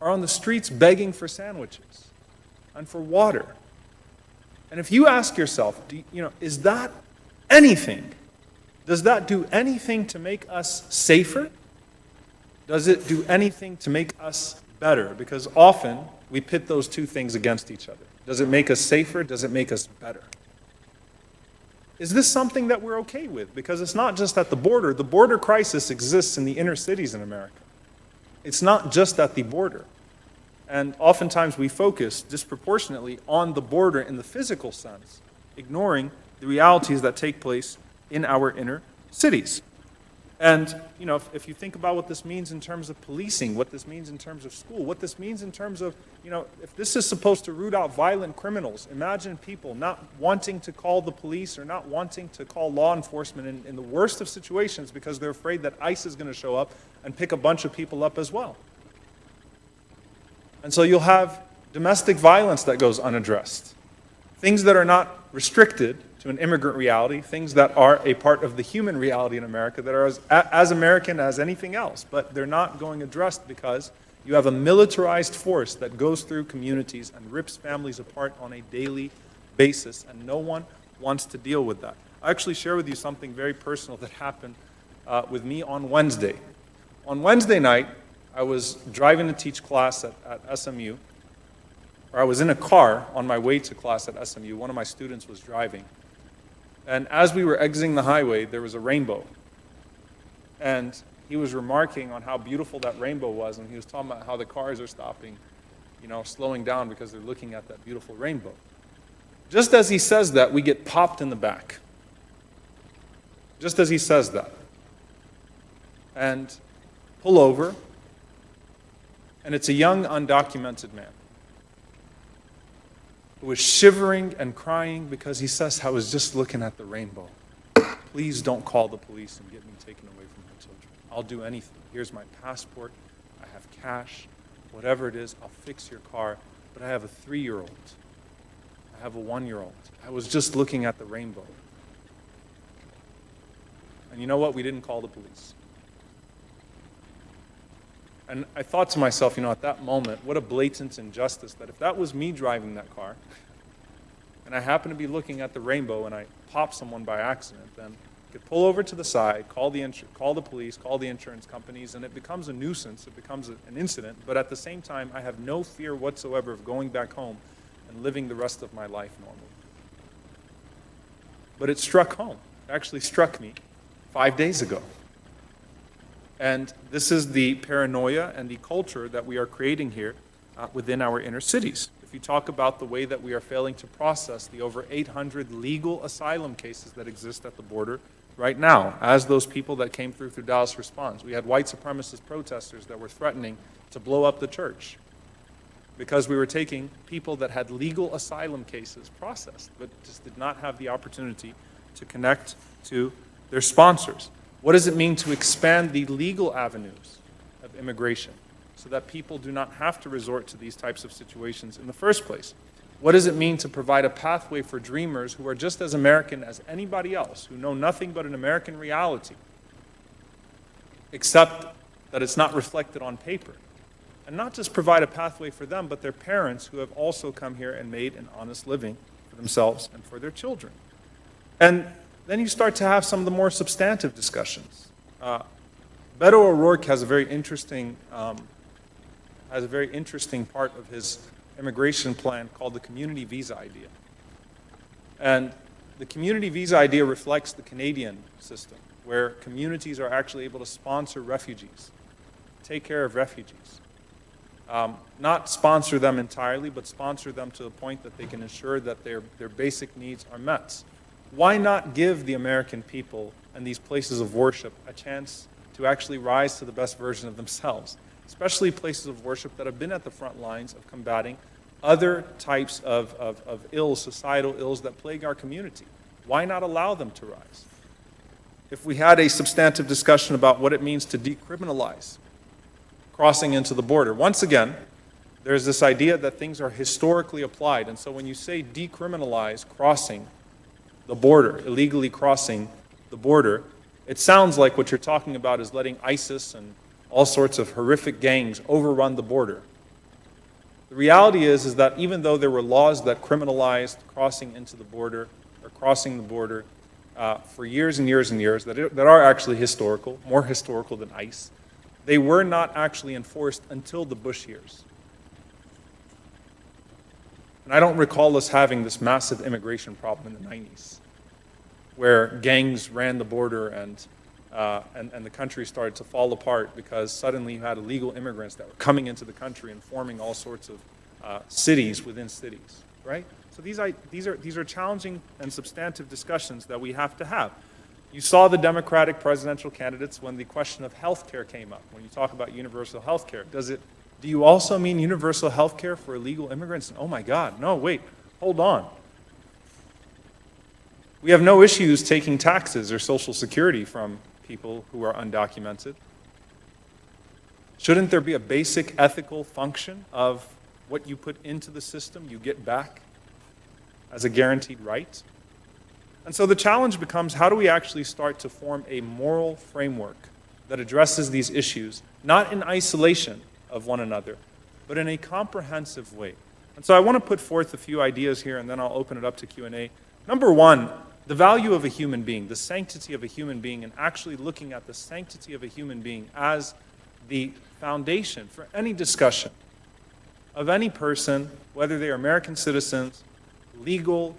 B: are on the streets begging for sandwiches and for water. And if you ask yourself, is that anything? Does that do anything to make us safer? Does it do anything to make us better? Because often we pit those two things against each other. Does it make us safer? Does it make us better? Is this something that we're okay with? Because it's not just at the border. The border crisis exists in the inner cities in America. It's not just at the border. And oftentimes we focus disproportionately on the border in the physical sense, ignoring the realities that take place in our inner cities. And, if you think about what this means in terms of policing, what this means in terms of school, what this means in terms of, if this is supposed to root out violent criminals, imagine people not wanting to call the police or not wanting to call law enforcement in the worst of situations because they're afraid that ICE is going to show up and pick a bunch of people up as well. And so you'll have domestic violence that goes unaddressed. Things that are not restricted to an immigrant reality, things that are a part of the human reality in America that are as American as anything else, but they're not going addressed because You have a militarized force that goes through communities and rips families apart on a daily basis, and no one wants to deal with that. I'll actually share with you something very personal that happened with me on Wednesday. On Wednesday night, I was driving to teach class at SMU, or I was in a car on my way to class at SMU. One of my students was driving. And as we were exiting the highway, there was a rainbow. And he was remarking on how beautiful that rainbow was, and he was talking about how the cars are stopping, slowing down because they're looking at that beautiful rainbow. Just as he says that, we get popped in the back. Just as he says that. And pull over, and it's a young, undocumented man who was shivering and crying because he says, I was just looking at the rainbow. Please don't call the police and get me taken away from my children. I'll do anything. Here's my passport. I have cash. Whatever it is, I'll fix your car. But I have a 3-year-old. I have a 1-year-old. I was just looking at the rainbow. And you know what? We didn't call the police. And I thought to myself, at that moment, what a blatant injustice that if that was me driving that car, and I happen to be looking at the rainbow and I pop someone by accident, then I could pull over to the side, call the police, call the insurance companies, and it becomes a nuisance, it becomes an incident, but at the same time, I have no fear whatsoever of going back home and living the rest of my life normally. But it struck home. It actually struck me 5 days ago. And this is the paranoia and the culture that we are creating here within our inner cities. If you talk about the way that we are failing to process the over 800 legal asylum cases that exist at the border right now, as those people that came through Dallas response. We had white supremacist protesters that were threatening to blow up the church because we were taking people that had legal asylum cases processed, but just did not have the opportunity to connect to their sponsors. What does it mean to expand the legal avenues of immigration so that people do not have to resort to these types of situations in the first place? What does it mean to provide a pathway for dreamers who are just as American as anybody else, who know nothing but an American reality, except that it's not reflected on paper? And not just provide a pathway for them, but their parents who have also come here and made an honest living for themselves and for their children. And then you start to have some of the more substantive discussions. Beto O'Rourke has a very interesting part of his immigration plan called the community visa idea. And the community visa idea reflects the Canadian system, where communities are actually able to sponsor refugees, take care of refugees. Not sponsor them entirely, but sponsor them to the point that they can ensure that their basic needs are met. Why not give the American people and these places of worship a chance to actually rise to the best version of themselves, especially places of worship that have been at the front lines of combating other types of ills, societal ills that plague our community? Why not allow them to rise? If we had a substantive discussion about what it means to decriminalize crossing into the border, once again, there's this idea that things are historically applied, and so when you say decriminalize crossing the border, illegally crossing the border, it sounds like what you're talking about is letting ISIS and all sorts of horrific gangs overrun the border. The reality is that even though there were laws that criminalized crossing into the border or crossing the border for years and years and years that are actually historical, more historical than ICE, they were not actually enforced until the Bush years. And I don't recall us having this massive immigration problem in the 90s, where gangs ran the border and the country started to fall apart because suddenly you had illegal immigrants that were coming into the country and forming all sorts of cities within cities, right? So these are challenging and substantive discussions that we have to have. You saw the Democratic presidential candidates when the question of health care came up, when you talk about universal health care. Do you also mean universal health care for illegal immigrants? And, oh my God, no, wait, hold on. We have no issues taking taxes or Social Security from people who are undocumented. Shouldn't there be a basic ethical function of what you put into the system, you get back as a guaranteed right? And so the challenge becomes, how do we actually start to form a moral framework that addresses these issues, not in isolation of one another, but in a comprehensive way. And so I want to put forth a few ideas here, and then I'll open it up to Q&A. Number one, the value of a human being, the sanctity of a human being, and actually looking at the sanctity of a human being as the foundation for any discussion of any person, whether they are American citizens, legal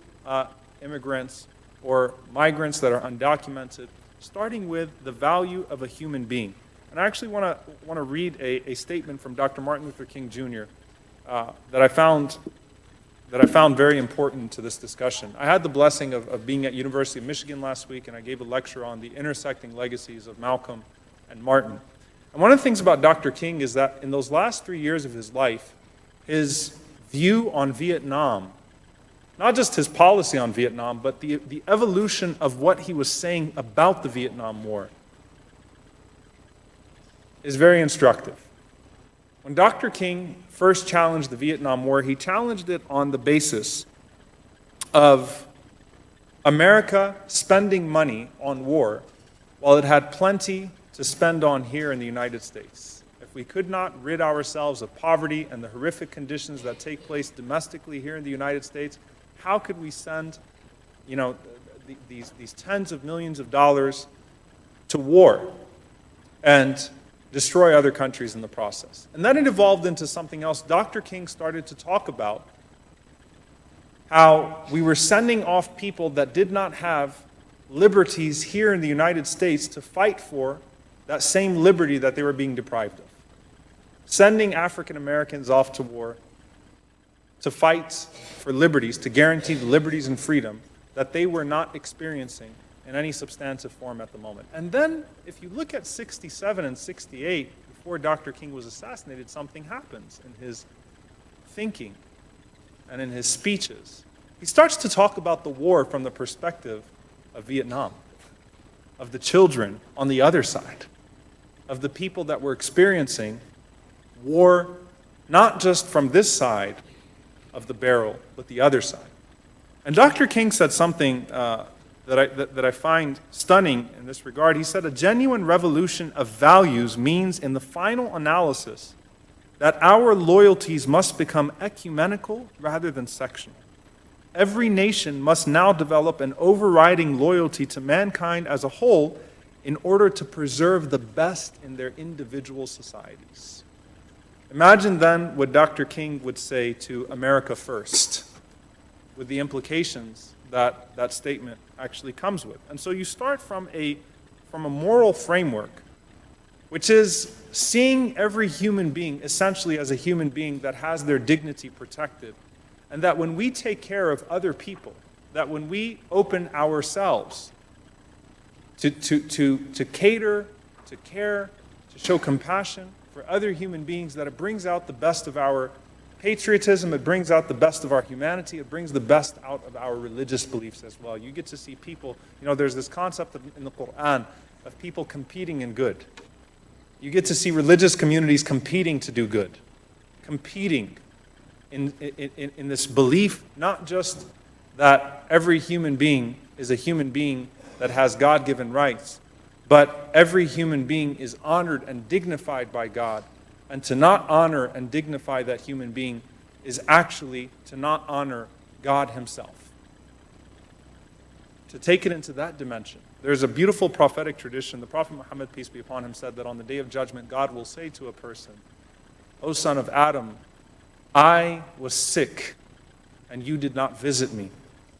B: immigrants, or migrants that are undocumented, starting with the value of a human being. And I actually want to read a statement from Dr. Martin Luther King Jr. That I found very important to this discussion. I had the blessing of being at University of Michigan last week, and I gave a lecture on the intersecting legacies of Malcolm and Martin. And one of the things about Dr. King is that in those last 3 years of his life, his view on Vietnam, not just his policy on Vietnam, but the evolution of what he was saying about the Vietnam War, is very instructive. When Dr. King first challenged the Vietnam War, he challenged it on the basis of America spending money on war while it had plenty to spend on here in the United States. If we could not rid ourselves of poverty and the horrific conditions that take place domestically here in the United States, how could we send, these tens of millions of dollars to war and destroy other countries in the process? And then it evolved into something else. Dr. King started to talk about how we were sending off people that did not have liberties here in the United States to fight for that same liberty that they were being deprived of. Sending African Americans off to war to fight for liberties, to guarantee the liberties and freedom that they were not experiencing in any substantive form at the moment. And then, if you look at 67 and 68, before Dr. King was assassinated, something happens in his thinking and in his speeches. He starts to talk about the war from the perspective of Vietnam, of the children on the other side, of the people that were experiencing war, not just from this side of the barrel, but the other side. And Dr. King said something that I find stunning in this regard. He said, a genuine revolution of values means, in the final analysis, that our loyalties must become ecumenical rather than sectional. Every nation must now develop an overriding loyalty to mankind as a whole in order to preserve the best in their individual societies. Imagine then what Dr. King would say to America first, with the implications that that statement actually comes with. And so you start from a moral framework, which is seeing every human being essentially as a human being that has their dignity protected, and that when we take care of other people, that when we open ourselves to cater, to care, to show compassion for other human beings, that it brings out the best of our patriotism, it brings out the best of our humanity, it brings the best out of our religious beliefs as well. You get to see people, there's this concept in the Quran of people competing in good. You get to see religious communities competing to do good, competing in this belief, not just that every human being is a human being that has God-given rights, but every human being is honored and dignified by God. And to not honor and dignify that human being is actually to not honor God himself. To take it into that dimension. There's a beautiful prophetic tradition. The Prophet Muhammad, peace be upon him, said that on the day of judgment, God will say to a person, O son of Adam, I was sick and you did not visit me.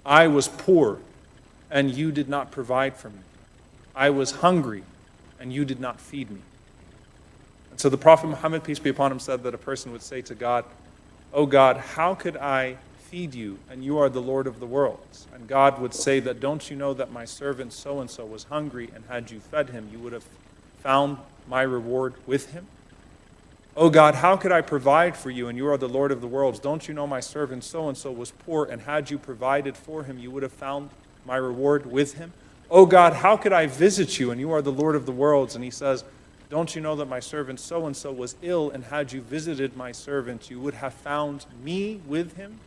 B: I was poor and you did not provide for me. I was hungry and you did not feed me. And so the Prophet Muhammad, peace be upon him, said that a person would say to God, Oh God, how could I feed you and you are the Lord of the worlds? And God would say that, don't you know that my servant so-and-so was hungry, and had you fed him, you would have found my reward with him? Oh God, how could I provide for you and you are the Lord of the worlds? Don't you know my servant so-and-so was poor, and had you provided for him, you would have found my reward with him? Oh God, how could I visit you and you are the Lord of the worlds? And he says, don't you know that my servant so-and-so was ill, and had you visited my servant, you would have found me with him?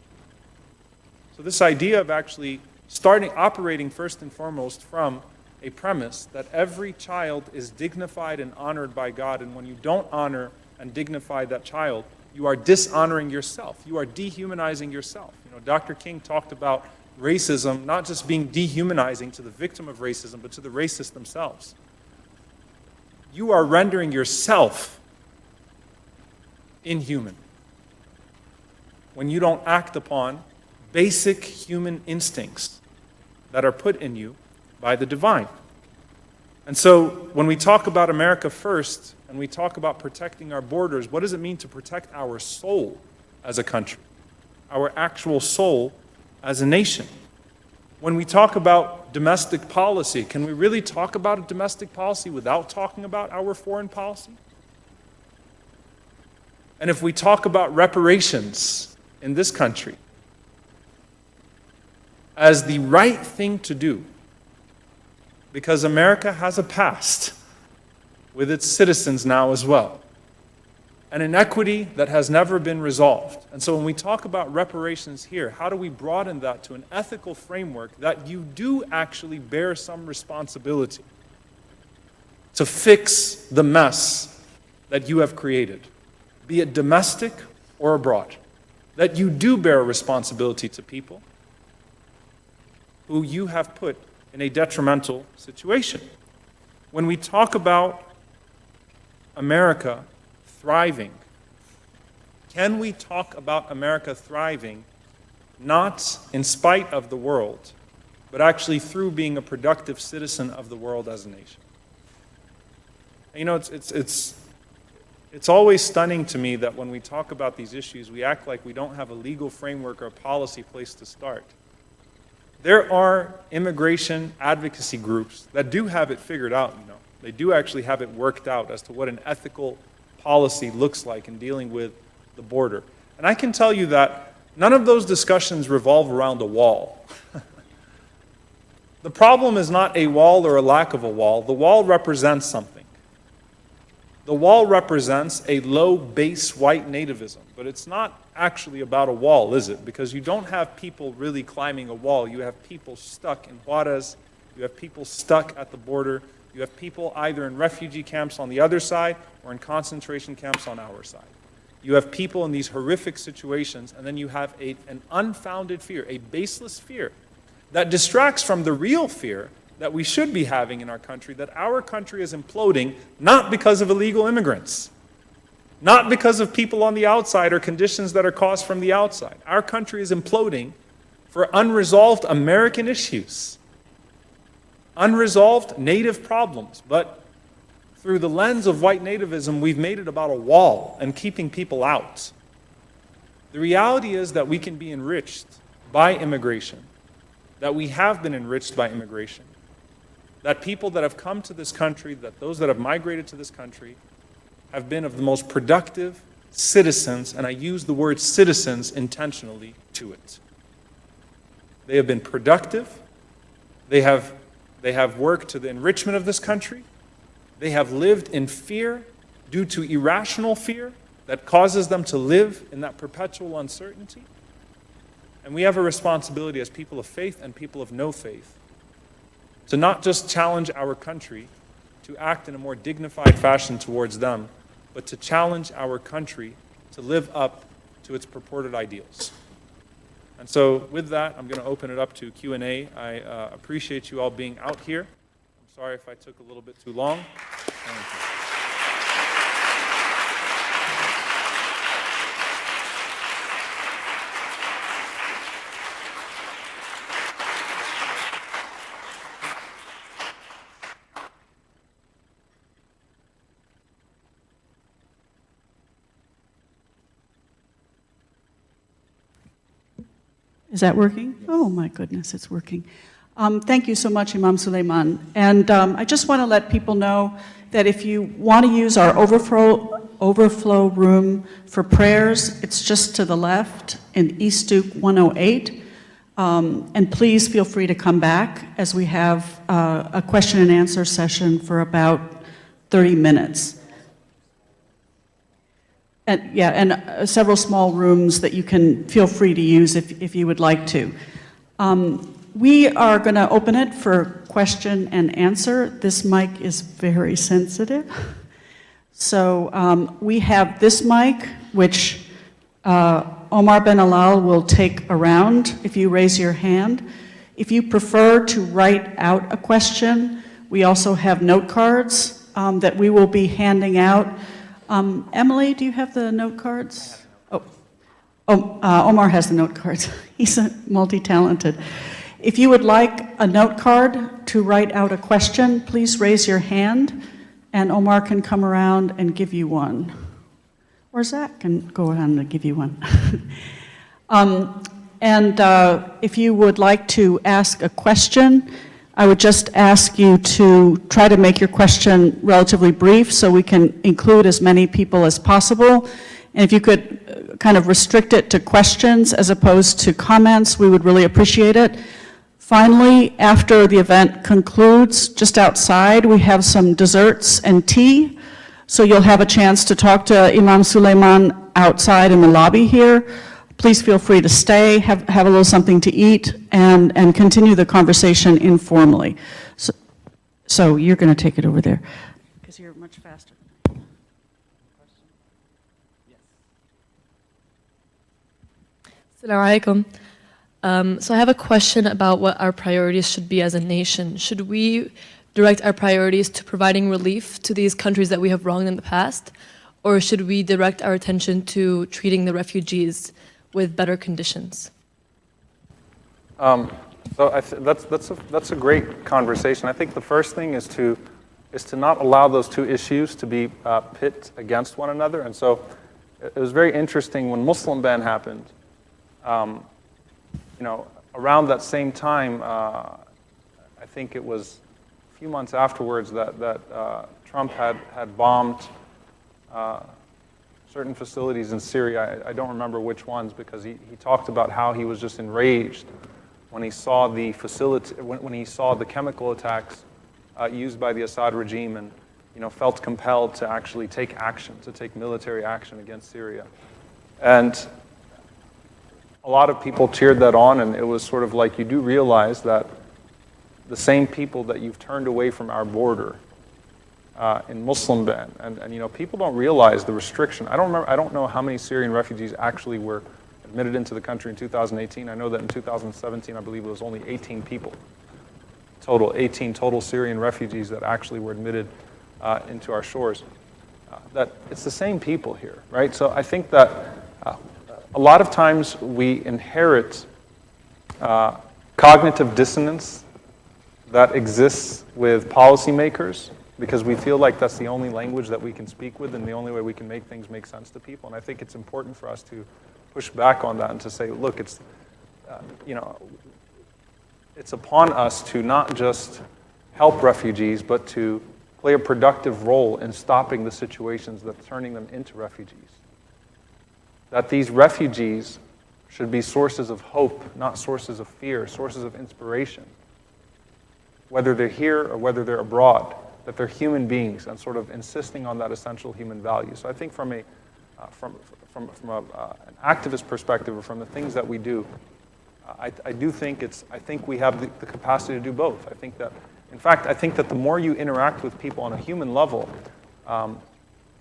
B: So this idea of actually operating first and foremost from a premise that every child is dignified and honored by God, and when you don't honor and dignify that child, you are dishonoring yourself. You are dehumanizing yourself. You know, Dr. King talked about racism not just being dehumanizing to the victim of racism, but to the racists themselves. You are rendering yourself inhuman when you don't act upon basic human instincts that are put in you by the divine. And so when we talk about America first and we talk about protecting our borders, what does it mean to protect our soul as a country, our actual soul as a nation? When we talk about domestic policy, can we really talk about a domestic policy without talking about our foreign policy? And if we talk about reparations in this country as the right thing to do, because America has a past with its citizens now as well, an inequity that has never been resolved. And so when we talk about reparations here, how do we broaden that to an ethical framework that you do actually bear some responsibility to fix the mess that you have created, be it domestic or abroad, that you do bear a responsibility to people who you have put in a detrimental situation. When we talk about America thriving, can we talk about America thriving not in spite of the world, but actually through being a productive citizen of the world as a nation? And, you know, it's always stunning to me that when we talk about these issues, we act like we don't have a legal framework or a policy place to start. There are immigration advocacy groups that do have it figured out, you know. They do actually have it worked out as to what an ethical policy looks like in dealing with the border. And I can tell you that none of those discussions revolve around a wall. The problem is not a wall or a lack of a wall. The wall represents something. The wall represents a low base white nativism, but it's not actually about a wall, is it? Because you don't have people really climbing a wall. You have people stuck in Juarez. You have people stuck at the border. You have people either in refugee camps on the other side or in concentration camps on our side. You have people in these horrific situations, and then you have an unfounded fear, a baseless fear that distracts from the real fear that we should be having in our country, that our country is imploding not because of illegal immigrants, not because of people on the outside or conditions that are caused from the outside. Our country is imploding for unresolved American issues, unresolved native problems. But through the lens of white nativism, we've made it about a wall and keeping people out. The reality is that we can be enriched by immigration, that we have been enriched by immigration, that people that have come to this country, that those that have migrated to this country, have been of the most productive citizens, and I use the word citizens intentionally to it. They have been productive. They have worked to the enrichment of this country. They have lived in fear due to irrational fear that causes them to live in that perpetual uncertainty. And we have a responsibility as people of faith and people of no faith to not just challenge our country to act in a more dignified fashion towards them, but to challenge our country to live up to its purported ideals. And so with that, I'm going to open it up to Q&A. I appreciate you all being out here. I'm sorry if I took a little bit too long. Thank you.
C: Is that working? Oh my goodness, it's working. Thank you so much, Imam Suleiman. And I just want to let people know that if you want to use our overflow room for prayers, it's just to the left in East Duke 108. And please feel free to come back as we have a question and answer session for about 30 minutes. And several small rooms that you can feel free to use if you would like to. We are going to open it for question and answer. This mic is very sensitive. So we have this mic, which Omar Ben Alal will take around if you raise your hand. If you prefer to write out a question, we also have note cards that we will be handing out. Emily, do you have the note cards? Omar has the note cards. He's multi-talented. If you would like a note card to write out a question, please raise your hand, and Omar can come around and give you one. Or Zach can go around and give you one. If you would like to ask a question, I would just ask you to try to make your question relatively brief so we can include as many people as possible. And if you could kind of restrict it to questions as opposed to comments, we would really appreciate it. Finally, after the event concludes, just outside, we have some desserts and tea. So you'll have a chance to talk to Imam Suleiman outside in the lobby here. Please feel free to stay, have a little something to eat, and continue the conversation informally. So you're going to take it over there, because you're much faster.
D: Assalamu alaikum. So I have a question about what our priorities should be as a nation. Should we direct our priorities to providing relief to these countries that we have wronged in the past, or should we direct our attention to treating the refugees with better conditions?
B: So that's a great conversation. I think the first thing is to not allow those two issues to be pit against one another. And so it was very interesting when Muslim ban happened. Around that same time, I think it was a few months afterwards that Trump had bombed certain facilities in Syria. I don't remember which ones, because he talked about how he was just enraged when he saw the facility, when he saw the chemical attacks used by the Assad regime, and felt compelled to actually take action, to take military action against Syria. And a lot of people cheered that on, and it was sort of like, you do realize that the same people that you've turned away from our border in Muslim ban, and people don't realize the restriction. I don't know how many Syrian refugees actually were admitted into the country in 2018. I know that in 2017, I believe it was only 18 people total, 18 total Syrian refugees that actually were admitted into our shores. That it's the same people here, right? So I think that a lot of times we inherit cognitive dissonance that exists with policymakers, because we feel like that's the only language that we can speak with and the only way we can make things make sense to people. And I think it's important for us to push back on that and to say, look, it's upon us to not just help refugees, but to play a productive role in stopping the situations that's turning them into refugees. That these refugees should be sources of hope, not sources of fear, sources of inspiration. Whether they're here or whether they're abroad, that they're human beings, and sort of insisting on that essential human value. So I think from an activist perspective, or from the things that we do, I think we have the capacity to do both. I think that the more you interact with people on a human level,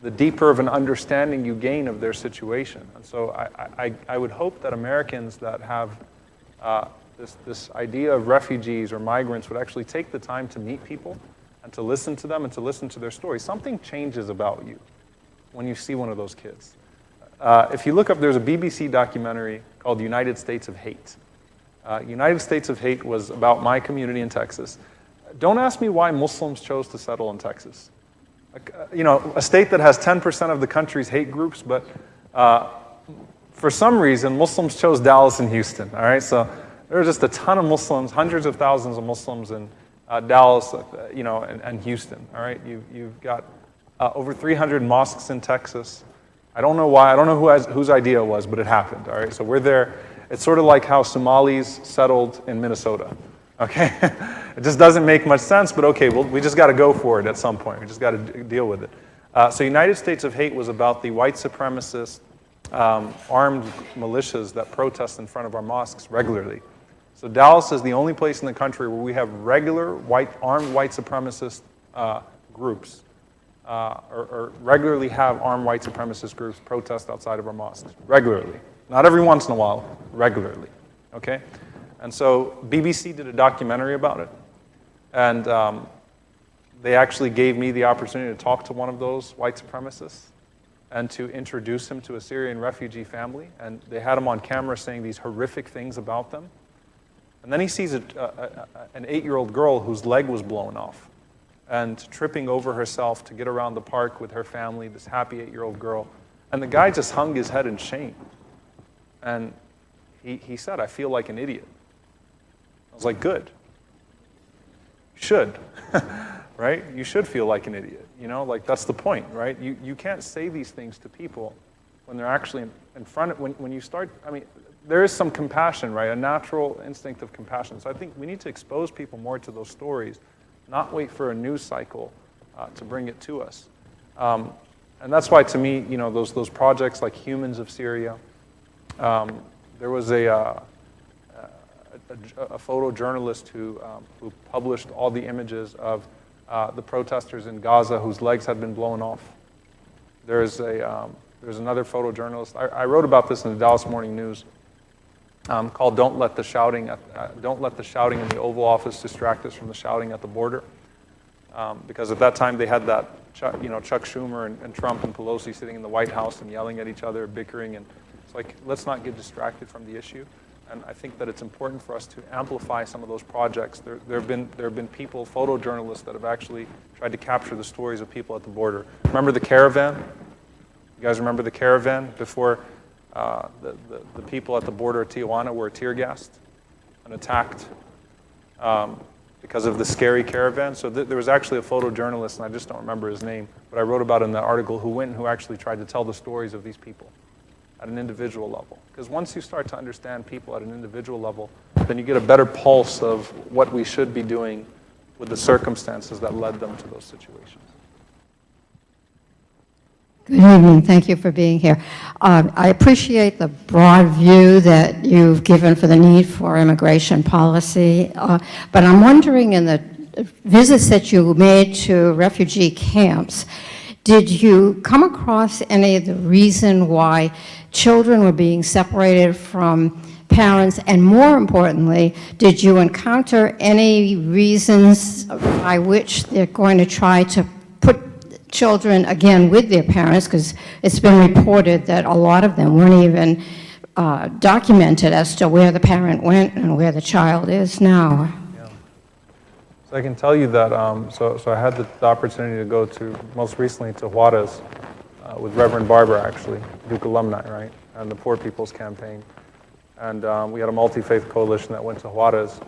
B: the deeper of an understanding you gain of their situation. And so I would hope that Americans that have this idea of refugees or migrants would actually take the time to meet people and to listen to them and to listen to their stories. Something changes about you when you see one of those kids. If you look up, there's a BBC documentary called United States of Hate. United States of Hate was about my community in Texas. Don't ask me why Muslims chose to settle in Texas. A state that has 10% of the country's hate groups, but for some reason, Muslims chose Dallas and Houston, all right? So there were just a ton of Muslims, hundreds of thousands of Muslims in Dallas, and Houston, all right? You've got over 300 mosques in Texas. I don't know why, I don't know whose idea it was, but it happened, all right? So we're there. It's sort of like how Somalis settled in Minnesota, okay? It just doesn't make much sense, but okay, we just got to go for it at some point. We just got to deal with it. So United States of Hate was about the white supremacist armed militias that protest in front of our mosques regularly. So Dallas is the only place in the country where we have regular armed white supremacist groups or regularly have armed white supremacist groups protest outside of our mosques. Regularly. Not every once in a while, regularly. Okay? And so BBC did a documentary about it. And they actually gave me the opportunity to talk to one of those white supremacists and to introduce him to a Syrian refugee family. And they had him on camera saying these horrific things about them. And then he sees an 8-year-old girl whose leg was blown off and tripping over herself to get around the park with her family, this happy 8-year-old girl. And the guy just hung his head in shame. And he said, I feel like an idiot. I was like, good. You should, right? You should feel like an idiot. You know, like that's the point, right? You can't say these things to people when they're actually in front of, when you start, I mean, there is some compassion, right? A natural instinct of compassion. So I think we need to expose people more to those stories, not wait for a news cycle to bring it to us. And that's why, to me, you know, those projects like Humans of Syria, there was a photojournalist who published all the images of the protesters in Gaza whose legs had been blown off. There's another photojournalist. I wrote about this in the Dallas Morning News called "Don't Let the Shouting in the Oval Office distract us from the shouting at the border," because at that time they had that Chuck Schumer and Trump and Pelosi sitting in the White House and yelling at each other, bickering, and it's like, let's not get distracted from the issue. And I think that it's important for us to amplify some of those projects. There have been people, photojournalists, that have actually tried to capture the stories of people at the border. Remember the caravan? You guys remember the caravan before the people at the border of Tijuana were tear gassed and attacked because of the scary caravan? So there was actually a photojournalist, and I just don't remember his name, but I wrote about it in that article, who actually tried to tell the stories of these people at an individual level. Because once you start to understand people at an individual level, then you get a better pulse of what we should be doing with the circumstances that led them to those situations.
E: Good evening. Thank you for being here. I appreciate the broad view that you've given for the need for immigration policy, but I'm wondering, in the visits that you made to refugee camps, did you come across any of the reason why children were being separated from parents? And more importantly, did you encounter any reasons by which they're going to try to put children again with their parents? Because it's been reported that a lot of them weren't even documented as to where the parent went and where the child is now.
B: So I can tell you that, so I had the opportunity to go to, most recently, to Juarez with Reverend Barber, actually, Duke alumni, right, and the Poor People's Campaign. And we had a multi-faith coalition that went to Juarez.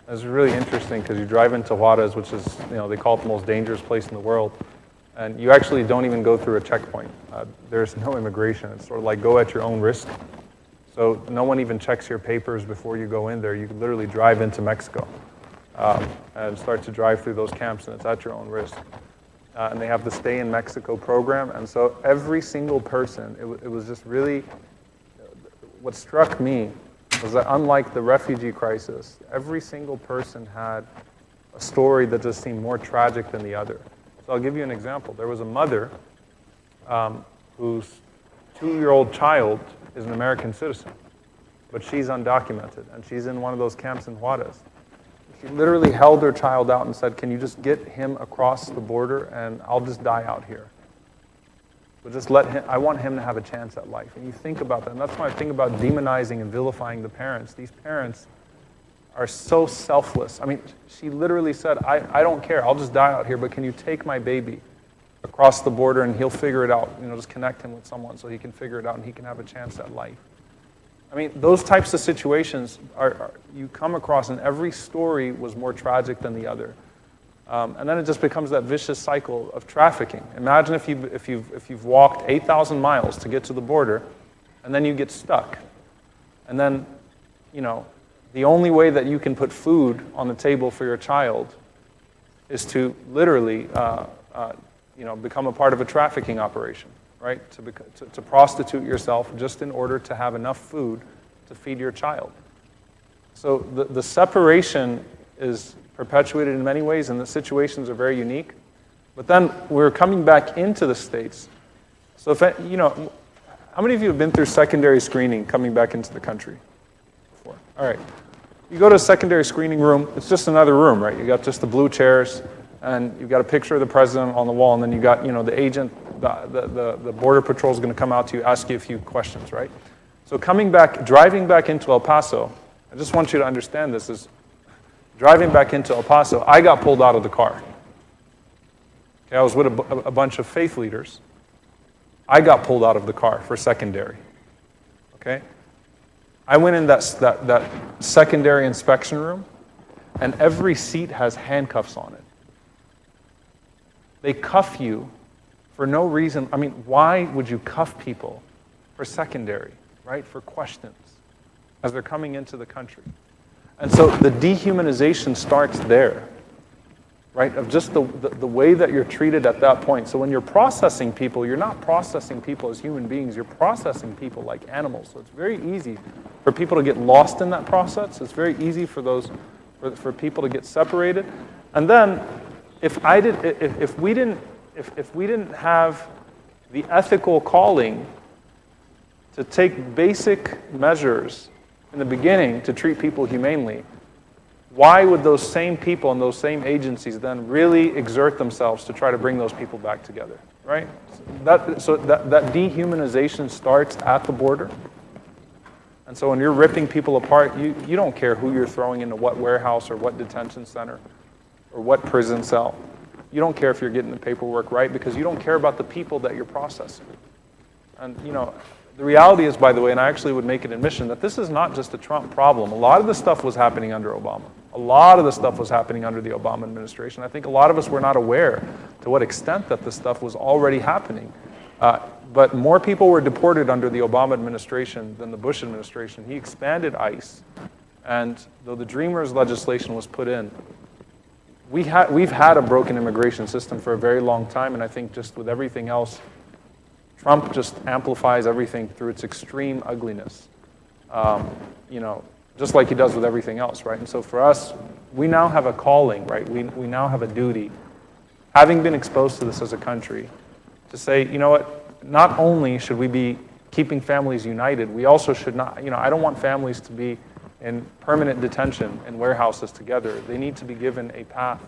B: It was really interesting because you drive into Juarez, which is, they call it the most dangerous place in the world, and you actually don't even go through a checkpoint. There's no immigration. It's sort of like go at your own risk. So no one even checks your papers before you go in there. You can literally drive into Mexico. And start to drive through those camps, and it's at your own risk. And they have the Stay in Mexico program, and so every single person, it was just really, what struck me was that unlike the refugee crisis, every single person had a story that just seemed more tragic than the other. So I'll give you an example. There was a mother whose 2-year-old child is an American citizen, but she's undocumented, and she's in one of those camps in Juarez. She literally held her child out and said, can you just get him across the border and I'll just die out here. But just let him, I want him to have a chance at life. And you think about that, and that's why I think about demonizing and vilifying the parents. These parents are so selfless. I mean, she literally said, I don't care, I'll just die out here, but can you take my baby across the border and he'll figure it out, just connect him with someone so he can figure it out and he can have a chance at life. I mean, those types of situations you come across, and every story was more tragic than the other. And then it just becomes that vicious cycle of trafficking. Imagine if you've walked 8,000 miles to get to the border, and then you get stuck. And then, the only way that you can put food on the table for your child is to literally, become a part of a trafficking operation. Right? To prostitute yourself just in order to have enough food to feed your child. So the separation is perpetuated in many ways, and the situations are very unique. But then we're coming back into the States. So if, how many of you have been through secondary screening coming back into the country before? All right. You go to a secondary screening room, it's just another room, right? You got just the blue chairs, and you've got a picture of the president on the wall, and then you got, the agent, the border patrol is going to come out to you, ask you a few questions, right? So driving back into El Paso, I just want you to understand this, is driving back into El Paso, I got pulled out of the car. Okay, I was with a bunch of faith leaders. I got pulled out of the car for secondary, okay? I went in that secondary inspection room, and every seat has handcuffs on it. They cuff you for no reason. I mean, why would you cuff people for secondary, right? For questions as they're coming into the country. And so the dehumanization starts there, right? Of just the way that you're treated at that point. So when you're processing people, you're not processing people as human beings, you're processing people like animals. So it's very easy for people to get lost in that process. It's very easy for people to get separated. And then if we didn't have the ethical calling to take basic measures in the beginning to treat people humanely, why would those same people and those same agencies then really exert themselves to try to bring those people back together, right? That dehumanization starts at the border. And so when you're ripping people apart, you don't care who you're throwing into what warehouse or what detention center or what prison cell. You don't care if you're getting the paperwork right because you don't care about the people that you're processing. And, the reality is, by the way, and I actually would make an admission, that this is not just a Trump problem. A lot of the stuff was happening under Obama. A lot of the stuff was happening under the Obama administration. I think a lot of us were not aware to what extent that this stuff was already happening. But more people were deported under the Obama administration than the Bush administration. He expanded ICE. And though the Dreamers legislation was put in, we've had a broken immigration system for a very long time, and I think just with everything else, Trump just amplifies everything through its extreme ugliness, just like he does with everything else, right? And so for us, we now have a calling, right? We now have a duty, having been exposed to this as a country, to say, you know what, not only should we be keeping families united, we also should not, I don't want families to be in permanent detention in warehouses together. They need to be given a path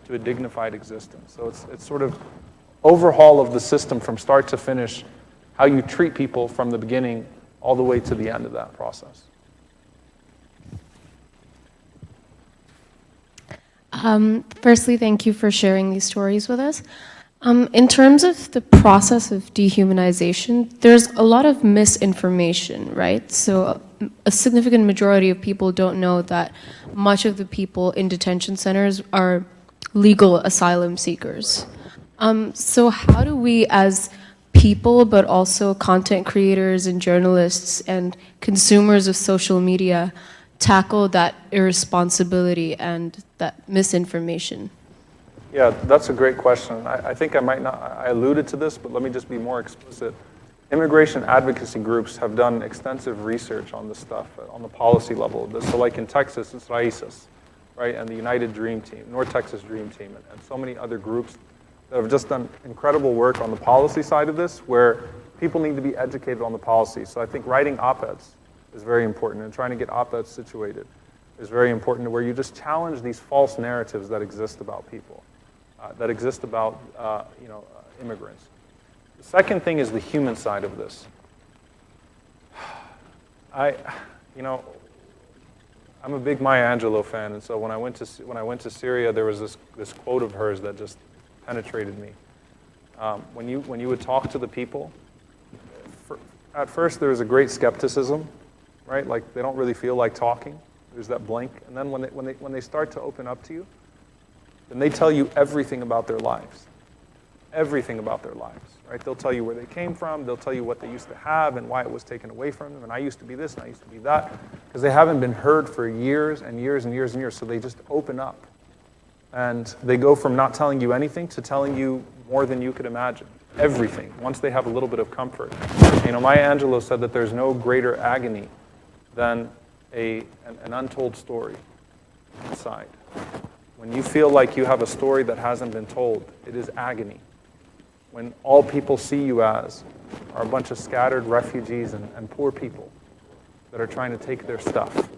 B: to a dignified existence. So it's sort of overhaul of the system from start to finish, how you treat people from the beginning all the way to the end of that process.
F: Firstly, thank you for sharing these stories with us. In terms of the process of dehumanization, there's a lot of misinformation, right? So a significant majority of people don't know that much of the people in detention centers are legal asylum seekers. So how do we as people, but also content creators and journalists and consumers of social media, tackle that irresponsibility and that misinformation?
B: Yeah, that's a great question. I think I alluded to this, but let me just be more explicit. Immigration advocacy groups have done extensive research on this stuff, on the policy level. So like in Texas, it's Raíces, right? And the United Dream Team, North Texas Dream Team, and so many other groups that have just done incredible work on the policy side of this, where people need to be educated on the policy. So I think writing op-eds is very important, and trying to get op-eds situated is very important, where you just challenge these false narratives that exist about people, that exist about immigrants. The second thing is the human side of this. I'm a big Maya Angelou fan, and so when I went to Syria, there was this quote of hers that just penetrated me. When you would talk to the people, at first there was a great skepticism, right? Like they don't really feel like talking. There's that blank, and then when they start to open up to you, then they tell you everything about their lives. Everything about their lives, right? They'll tell you where they came from, they'll tell you what they used to have and why it was taken away from them, and I used to be this and I used to be that, because they haven't been heard for years and years and years and years, so they just open up. And they go from not telling you anything to telling you more than you could imagine. Everything, once they have a little bit of comfort. Maya Angelou said that there's no greater agony than an untold story inside. When you feel like you have a story that hasn't been told, it is agony. When all people see you as are a bunch of scattered refugees and poor people that are trying to take their stuff.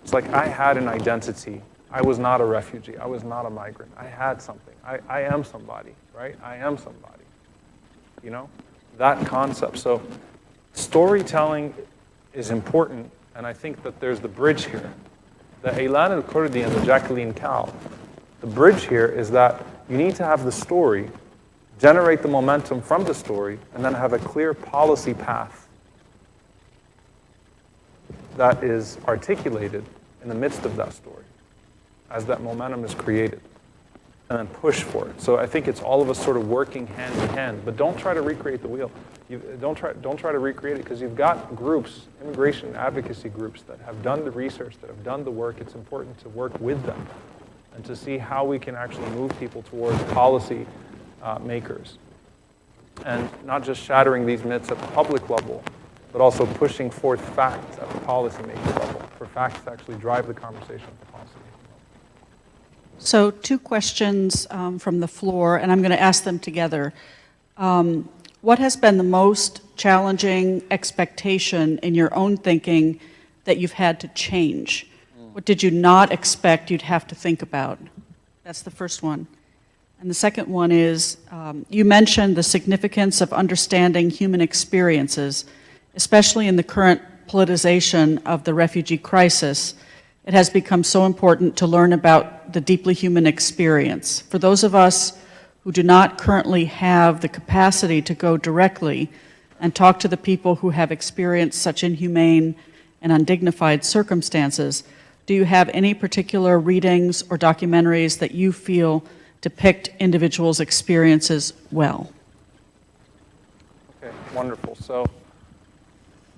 B: It's like I had an identity. I was not a refugee. I was not a migrant. I had something. I am somebody, right? I am somebody. You know? That concept. So storytelling is important, and I think that there's the bridge here. The Elan al-Kurdi and the Jacqueline Cal, the bridge here is that you need to have the story, generate the momentum from the story, and then have a clear policy path that is articulated in the midst of that story as that momentum is created, and then push for it. So I think it's all of us sort of working hand in hand, but don't try to recreate the wheel. Don't try to recreate it, because you've got groups, immigration advocacy groups, that have done the research, that have done the work. It's important to work with them and to see how we can actually move people towards policy makers. And not just shattering these myths at the public level, but also pushing forth facts at the policymaking level, for facts to actually drive the conversation at the policymaking level.
C: So 2 questions from the floor, and I'm going to ask them together. What has been the most challenging expectation in your own thinking that you've had to change? What did you not expect you'd have to think about? That's the first one. And the second one is, you mentioned the significance of understanding human experiences, especially in the current politicization of the refugee crisis. It has become so important to learn about the deeply human experience. For those of us who do not currently have the capacity to go directly and talk to the people who have experienced such inhumane and undignified circumstances, do you have any particular readings or documentaries that you feel depict individuals' experiences well?
B: Okay, wonderful. So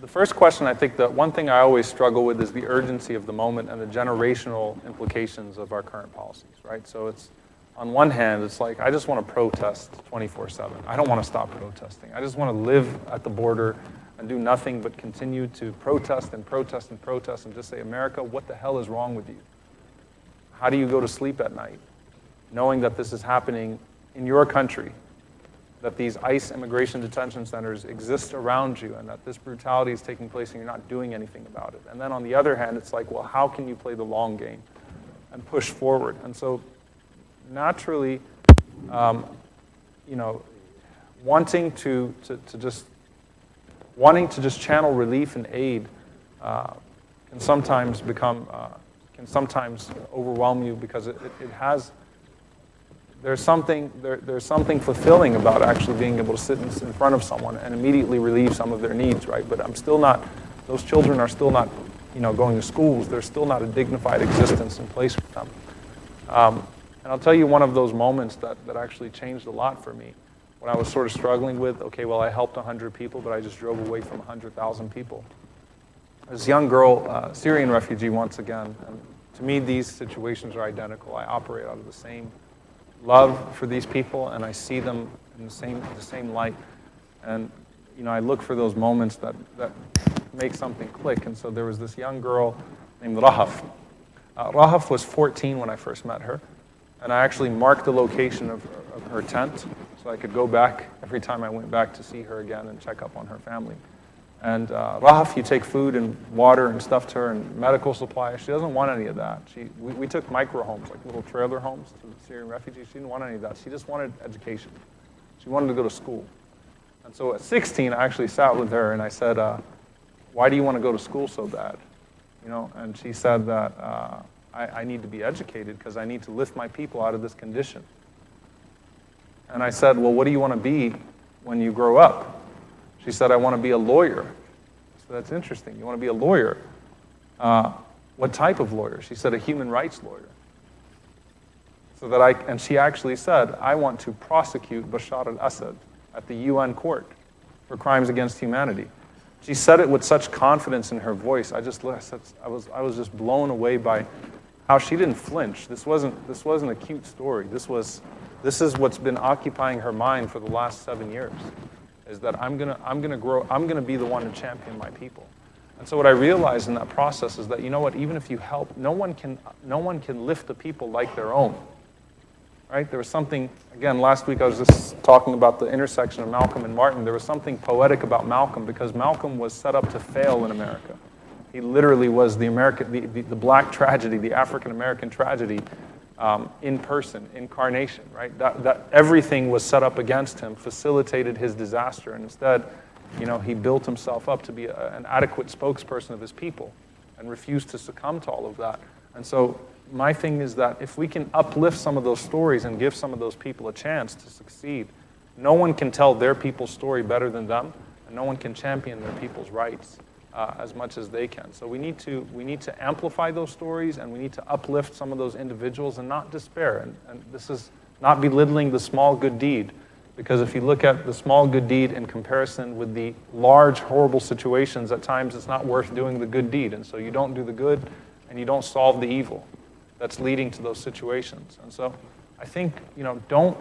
B: the first question, I think the one thing I always struggle with is the urgency of the moment and the generational implications of our current policies, right? So it's, on one hand, it's like, I just want to protest 24/7. I don't want to stop protesting. I just want to live at the border and do nothing but continue to protest and protest and protest and just say, America, what the hell is wrong with you? How do you go to sleep at night knowing that this is happening in your country, that these ICE immigration detention centers exist around you, and that this brutality is taking place and you're not doing anything about it? And then on the other hand, it's like, well, how can you play the long game and push forward? And so naturally, you know, wanting to just channel relief and aid can sometimes overwhelm you, because it has. There's something fulfilling about actually being able to sit in front of someone and immediately relieve some of their needs, right? But I'm still not. Those children are still not, you know, going to schools. There's still not a dignified existence in place for them. And I'll tell you one of those moments that actually changed a lot for me, when I was sort of struggling with, okay, well, I helped 100 people, but I just drove away from 100,000 people. This young girl, Syrian refugee once again, and to me these situations are identical. I operate out of the same love for these people, and I see them in the same light. And you know, I look for those moments that make something click. And so there was this young girl named Rahaf. Rahaf was 14 when I first met her. And I actually marked the location of her tent so I could go back every time I went back to see her again and check up on her family. And Rahaf, you take food and water and stuff to her and medical supplies. She doesn't want any of that. We took micro homes, like little trailer homes to the Syrian refugees. She didn't want any of that. She just wanted education. She wanted to go to school. And so at 16, I actually sat with her and I said, why do you want to go to school so bad? You know, and she said that I need to be educated because I need to lift my people out of this condition. And I said, well, what do you want to be when you grow up? She said, I want to be a lawyer. So that's interesting. You want to be a lawyer? What type of lawyer? She said, a human rights lawyer. So that and she actually said, I want to prosecute Bashar al-Assad at the UN court for crimes against humanity. She said it with such confidence in her voice. I was just blown away by how she didn't flinch. This wasn't a cute story. This is what's been occupying her mind for the last 7 years. Is that I'm gonna grow. I'm gonna be the one to champion my people. And so what I realized in that process is that, you know what, even if you help, no one can lift the people like their own. Right? There was something, again, last week I was just talking about the intersection of Malcolm and Martin. There was something poetic about Malcolm because Malcolm was set up to fail in America. He literally was the black tragedy, the African-American tragedy in person, incarnation, right? That everything was set up against him, facilitated his disaster, and instead, you know, he built himself up to be an adequate spokesperson of his people and refused to succumb to all of that. And so my thing is that if we can uplift some of those stories and give some of those people a chance to succeed, no one can tell their people's story better than them, and no one can champion their people's rights as much as they can. So we need to amplify those stories, and we need to uplift some of those individuals and not despair. And this is not belittling the small good deed, because if you look at the small good deed in comparison with the large horrible situations, at times it's not worth doing the good deed. And so you don't do the good, and you don't solve the evil that's leading to those situations. And so I think, you know, don't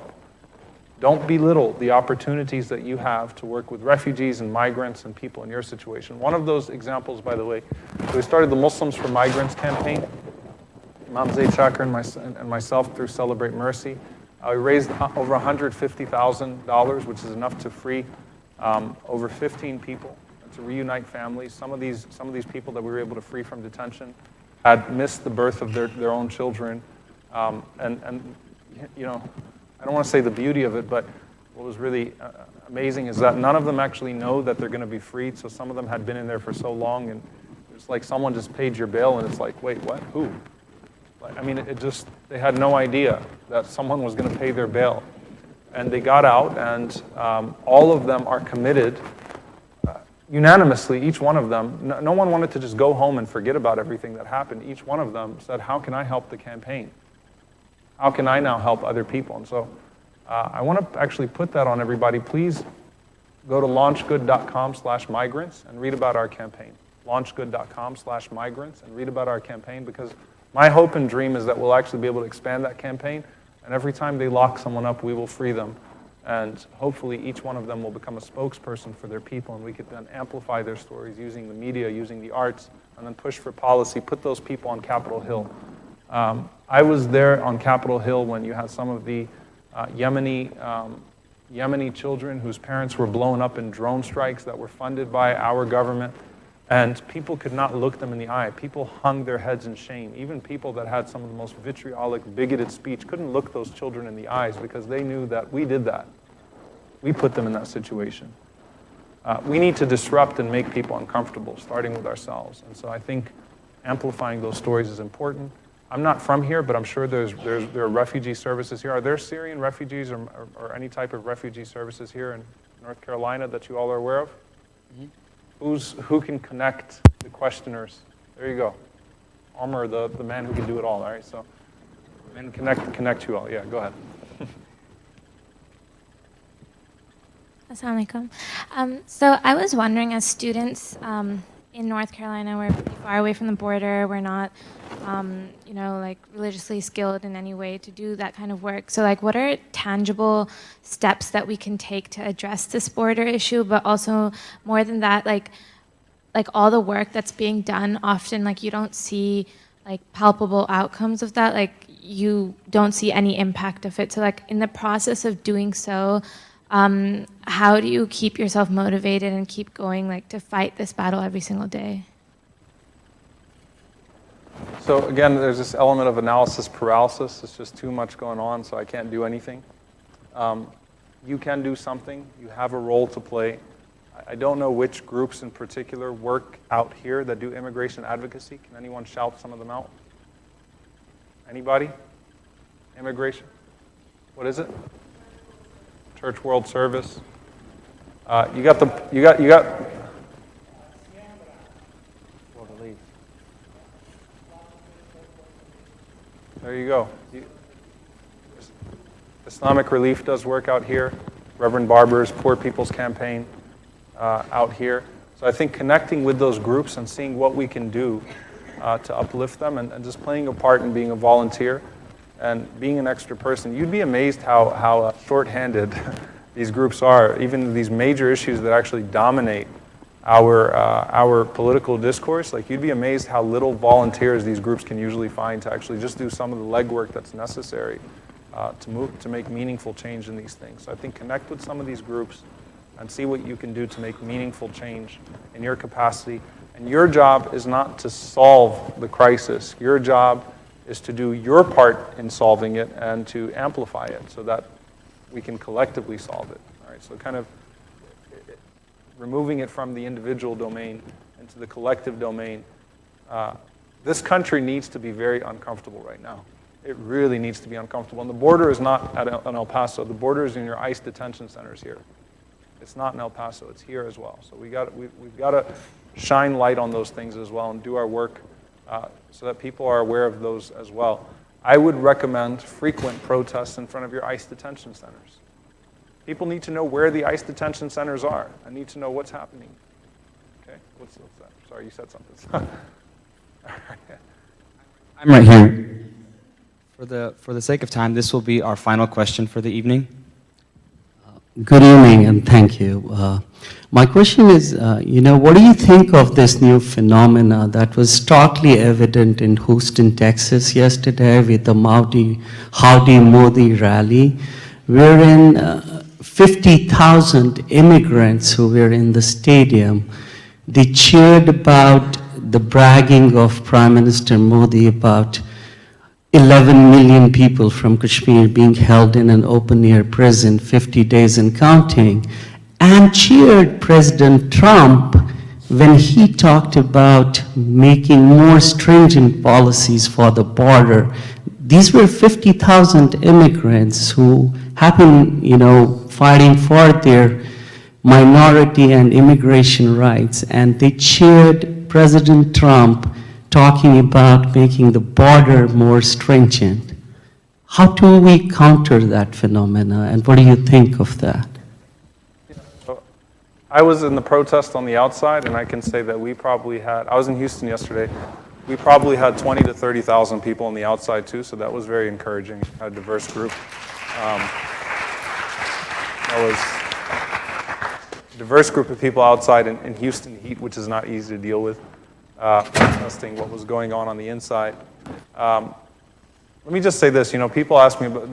B: belittle the opportunities that you have to work with refugees and migrants and people in your situation. One of those examples, by the way, we started the Muslims for Migrants campaign. Imam Zaid Shakir and myself through Celebrate Mercy. We raised over $150,000, which is enough to free over 15 people, to reunite families. Some of these people that we were able to free from detention had missed the birth of their own children. And you know, I don't want to say the beauty of it, but what was really amazing is that none of them actually know that they're going to be freed. So some of them had been in there for so long, and it's like someone just paid your bail, and it's like, wait, what? Who? I mean, they had no idea that someone was going to pay their bail. And they got out, and all of them are committed unanimously, each one of them. No one wanted to just go home and forget about everything that happened. Each one of them said, how can I help the campaign? How can I now help other people? And so I want to actually put that on everybody. Please go to launchgood.com/migrants and read about our campaign. Launchgood.com/migrants and read about our campaign, because my hope and dream is that we'll actually be able to expand that campaign, and every time they lock someone up, we will free them. And hopefully each one of them will become a spokesperson for their people, and we could then amplify their stories using the media, using the arts, and then push for policy, put those people on Capitol Hill. I was there on Capitol Hill when you had some of the Yemeni children whose parents were blown up in drone strikes that were funded by our government, and people could not look them in the eye. People hung their heads in shame. Even people that had some of the most vitriolic, bigoted speech couldn't look those children in the eyes because they knew that we did that. We put them in that situation. We need to disrupt and make people uncomfortable, starting with ourselves. And so I think amplifying those stories is important. I'm not from here, but I'm sure there are refugee services here. Are there Syrian refugees or any type of refugee services here in North Carolina that you all are aware of? Mm-hmm. Who can connect the questioners? There you go. Omar, the man who can do it all, right? So, and connect you all. Yeah, go ahead.
G: Assalamu alaikum. So I was wondering, as students in North Carolina, we're pretty far away from the border. We're not, like religiously skilled in any way to do that kind of work. So like, what are tangible steps that we can take to address this border issue? But also more than that, like all the work that's being done, often like you don't see like palpable outcomes of that. Like you don't see any impact of it. So like in the process of doing so, how do you keep yourself motivated and keep going, like to fight this battle every single day?
B: So again, there's this element of analysis paralysis. It's just too much going on, so I can't do anything. You can do something. You have a role to play. I don't know which groups in particular work out here that do immigration advocacy. Can anyone shout some of them out? Anybody? Immigration? What is it? Church World Service. You got. There you go. Islamic Relief does work out here. Reverend Barber's Poor People's Campaign out here. So I think connecting with those groups and seeing what we can do to uplift them and just playing a part in being a volunteer and being an extra person. You'd be amazed how short-handed these groups are, even these major issues that actually dominate our political discourse, like you'd be amazed how little volunteers these groups can usually find to actually just do some of the legwork that's necessary to make meaningful change in these things. So I think connect with some of these groups and see what you can do to make meaningful change in your capacity. And your job is not to solve the crisis. Your job is to do your part in solving it and to amplify it so that we can collectively solve it. All right, so kind of removing it from the individual domain into the collective domain. This country needs to be very uncomfortable right now. It really needs to be uncomfortable. And the border is not in El Paso. The border is in your ICE detention centers here. It's not in El Paso. It's here as well. So we've got to shine light on those things as well and do our work so that people are aware of those as well. I would recommend frequent protests in front of your ICE detention centers. People need to know where the ICE detention centers are. I need to know what's happening. Okay, what's that? Sorry, you said something.
H: I'm right here. For the sake of time, this will be our final question for the evening.
I: Good evening and thank you. My question is, what do you think of this new phenomena that was starkly evident in Houston, Texas yesterday with the Howdy Modi rally, wherein 50,000 immigrants who were in the stadium, they cheered about the bragging of Prime Minister Modi about 11 million people from Kashmir being held in an open-air prison 50 days and counting, and cheered President Trump when he talked about making more stringent policies for the border. These were 50,000 immigrants who have been, fighting for their minority and immigration rights, and they cheered President Trump talking about making the border more stringent. How do we counter that phenomena, and what do you think of that?
B: I was in the protest on the outside, and I can say that I was in Houston yesterday, we probably had 20 to 30,000 people on the outside too, so that was very encouraging, a diverse group. That was a diverse group of people outside in Houston heat, which is not easy to deal with. Protesting what was going on the inside. Let me just say this, people ask me, but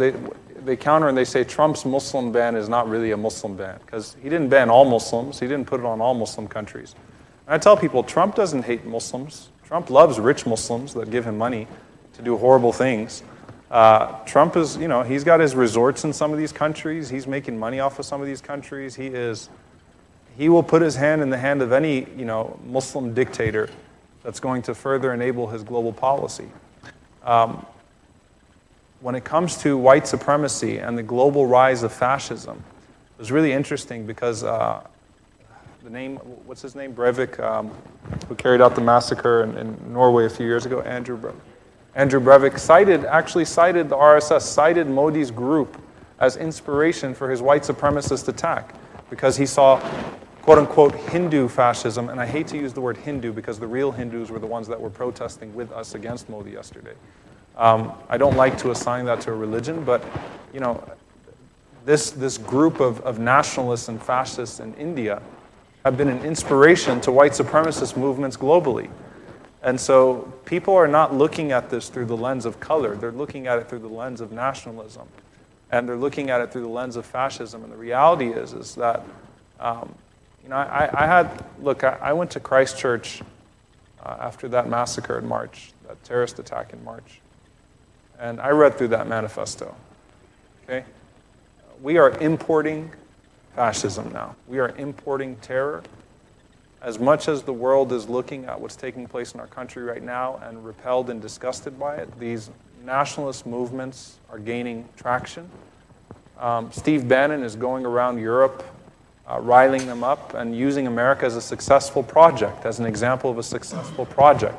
B: they counter and they say Trump's Muslim ban is not really a Muslim ban, because he didn't ban all Muslims, he didn't put it on all Muslim countries. And I tell people, Trump doesn't hate Muslims. Trump loves rich Muslims that give him money to do horrible things. Trump is, he's got his resorts in some of these countries, he's making money off of some of these countries, he will put his hand in the hand of any, Muslim dictator that's going to further enable his global policy. When it comes to white supremacy and the global rise of fascism, it was really interesting because what's his name, Breivik, who carried out the massacre in Norway a few years ago, Andrew Breivik actually cited the RSS, cited Modi's group as inspiration for his white supremacist attack, because he saw quote-unquote Hindu fascism, and I hate to use the word Hindu because the real Hindus were the ones that were protesting with us against Modi yesterday. I don't like to assign that to a religion, but this group of nationalists and fascists in India have been an inspiration to white supremacist movements globally. And so people are not looking at this through the lens of color, they're looking at it through the lens of nationalism, and they're looking at it through the lens of fascism, and the reality is that I went to Christchurch after that massacre in March, that terrorist attack in March. And I read through that manifesto, okay? We are importing fascism now. We are importing terror. As much as the world is looking at what's taking place in our country right now and repelled and disgusted by it, these nationalist movements are gaining traction. Steve Bannon is going around Europe riling them up and using America as a successful project, as an example of a successful project.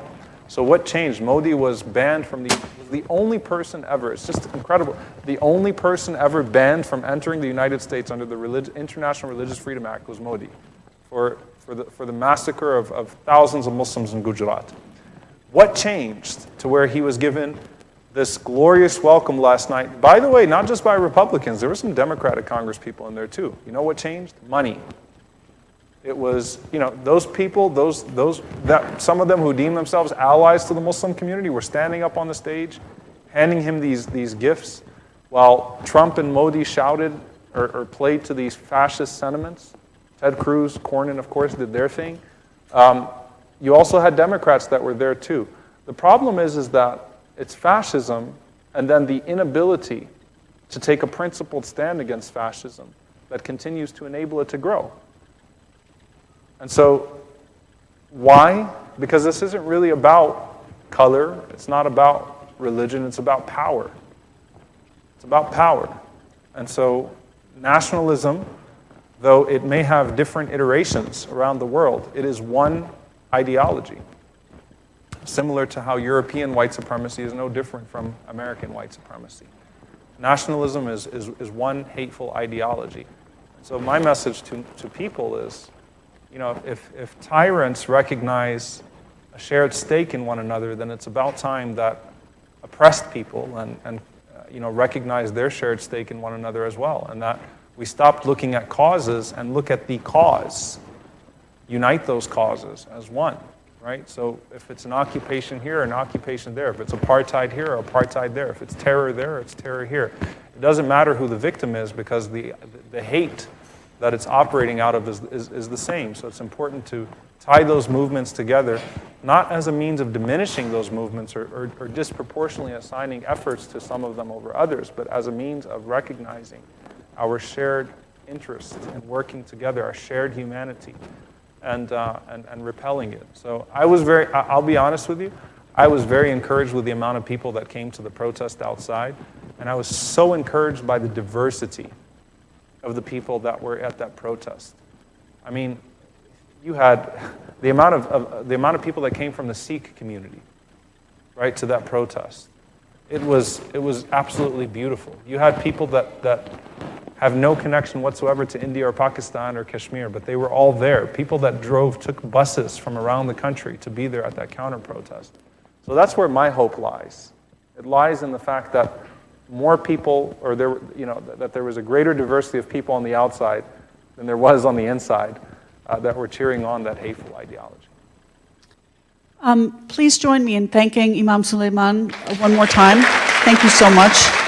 B: So what changed? Modi was banned from the only person ever, it's just incredible, the only person ever banned from entering the United States under the International Religious Freedom Act was Modi for the massacre of thousands of Muslims in Gujarat. What changed to where he was given this glorious welcome last night? By the way, not just by Republicans, there were some Democratic Congress people in there too. You know what changed? Money. It was, those people, some of them who deem themselves allies to the Muslim community were standing up on the stage, handing him these gifts, while Trump and Modi shouted or played to these fascist sentiments. Ted Cruz, Cornyn, of course, did their thing. You also had Democrats that were there too. The problem is that it's fascism and then the inability to take a principled stand against fascism that continues to enable it to grow. And so, why? Because this isn't really about color, it's not about religion, it's about power. It's about power. And so, nationalism, though it may have different iterations around the world, it is one ideology. Similar to how European white supremacy is no different from American white supremacy. Nationalism is one hateful ideology. So my message to people is, if tyrants recognize a shared stake in one another, then it's about time that oppressed people and recognize their shared stake in one another as well, and that we stop looking at causes and look at the cause. Unite those causes as one, right? So if it's an occupation here, an occupation there. If it's apartheid here, apartheid there. If it's terror there, it's terror here. It doesn't matter who the victim is, because the hate that it's operating out of is the same. So it's important to tie those movements together, not as a means of diminishing those movements or disproportionately assigning efforts to some of them over others, but as a means of recognizing our shared interest in working together, our shared humanity, and repelling it. So I'll be honest with you, I was very encouraged with the amount of people that came to the protest outside, and I was so encouraged by the diversity of the people that were at that protest. I mean, you had the amount of people that came from the Sikh community, right, to that protest. It was absolutely beautiful. You had people that have no connection whatsoever to India or Pakistan or Kashmir, but they were all there. People that took buses from around the country to be there at that counter-protest. So that's where my hope lies. It lies in the fact that more people, or that there was a greater diversity of people on the outside than there was on the inside that were cheering on that hateful ideology.
C: Please join me in thanking Imam Suleiman one more time. Thank you so much.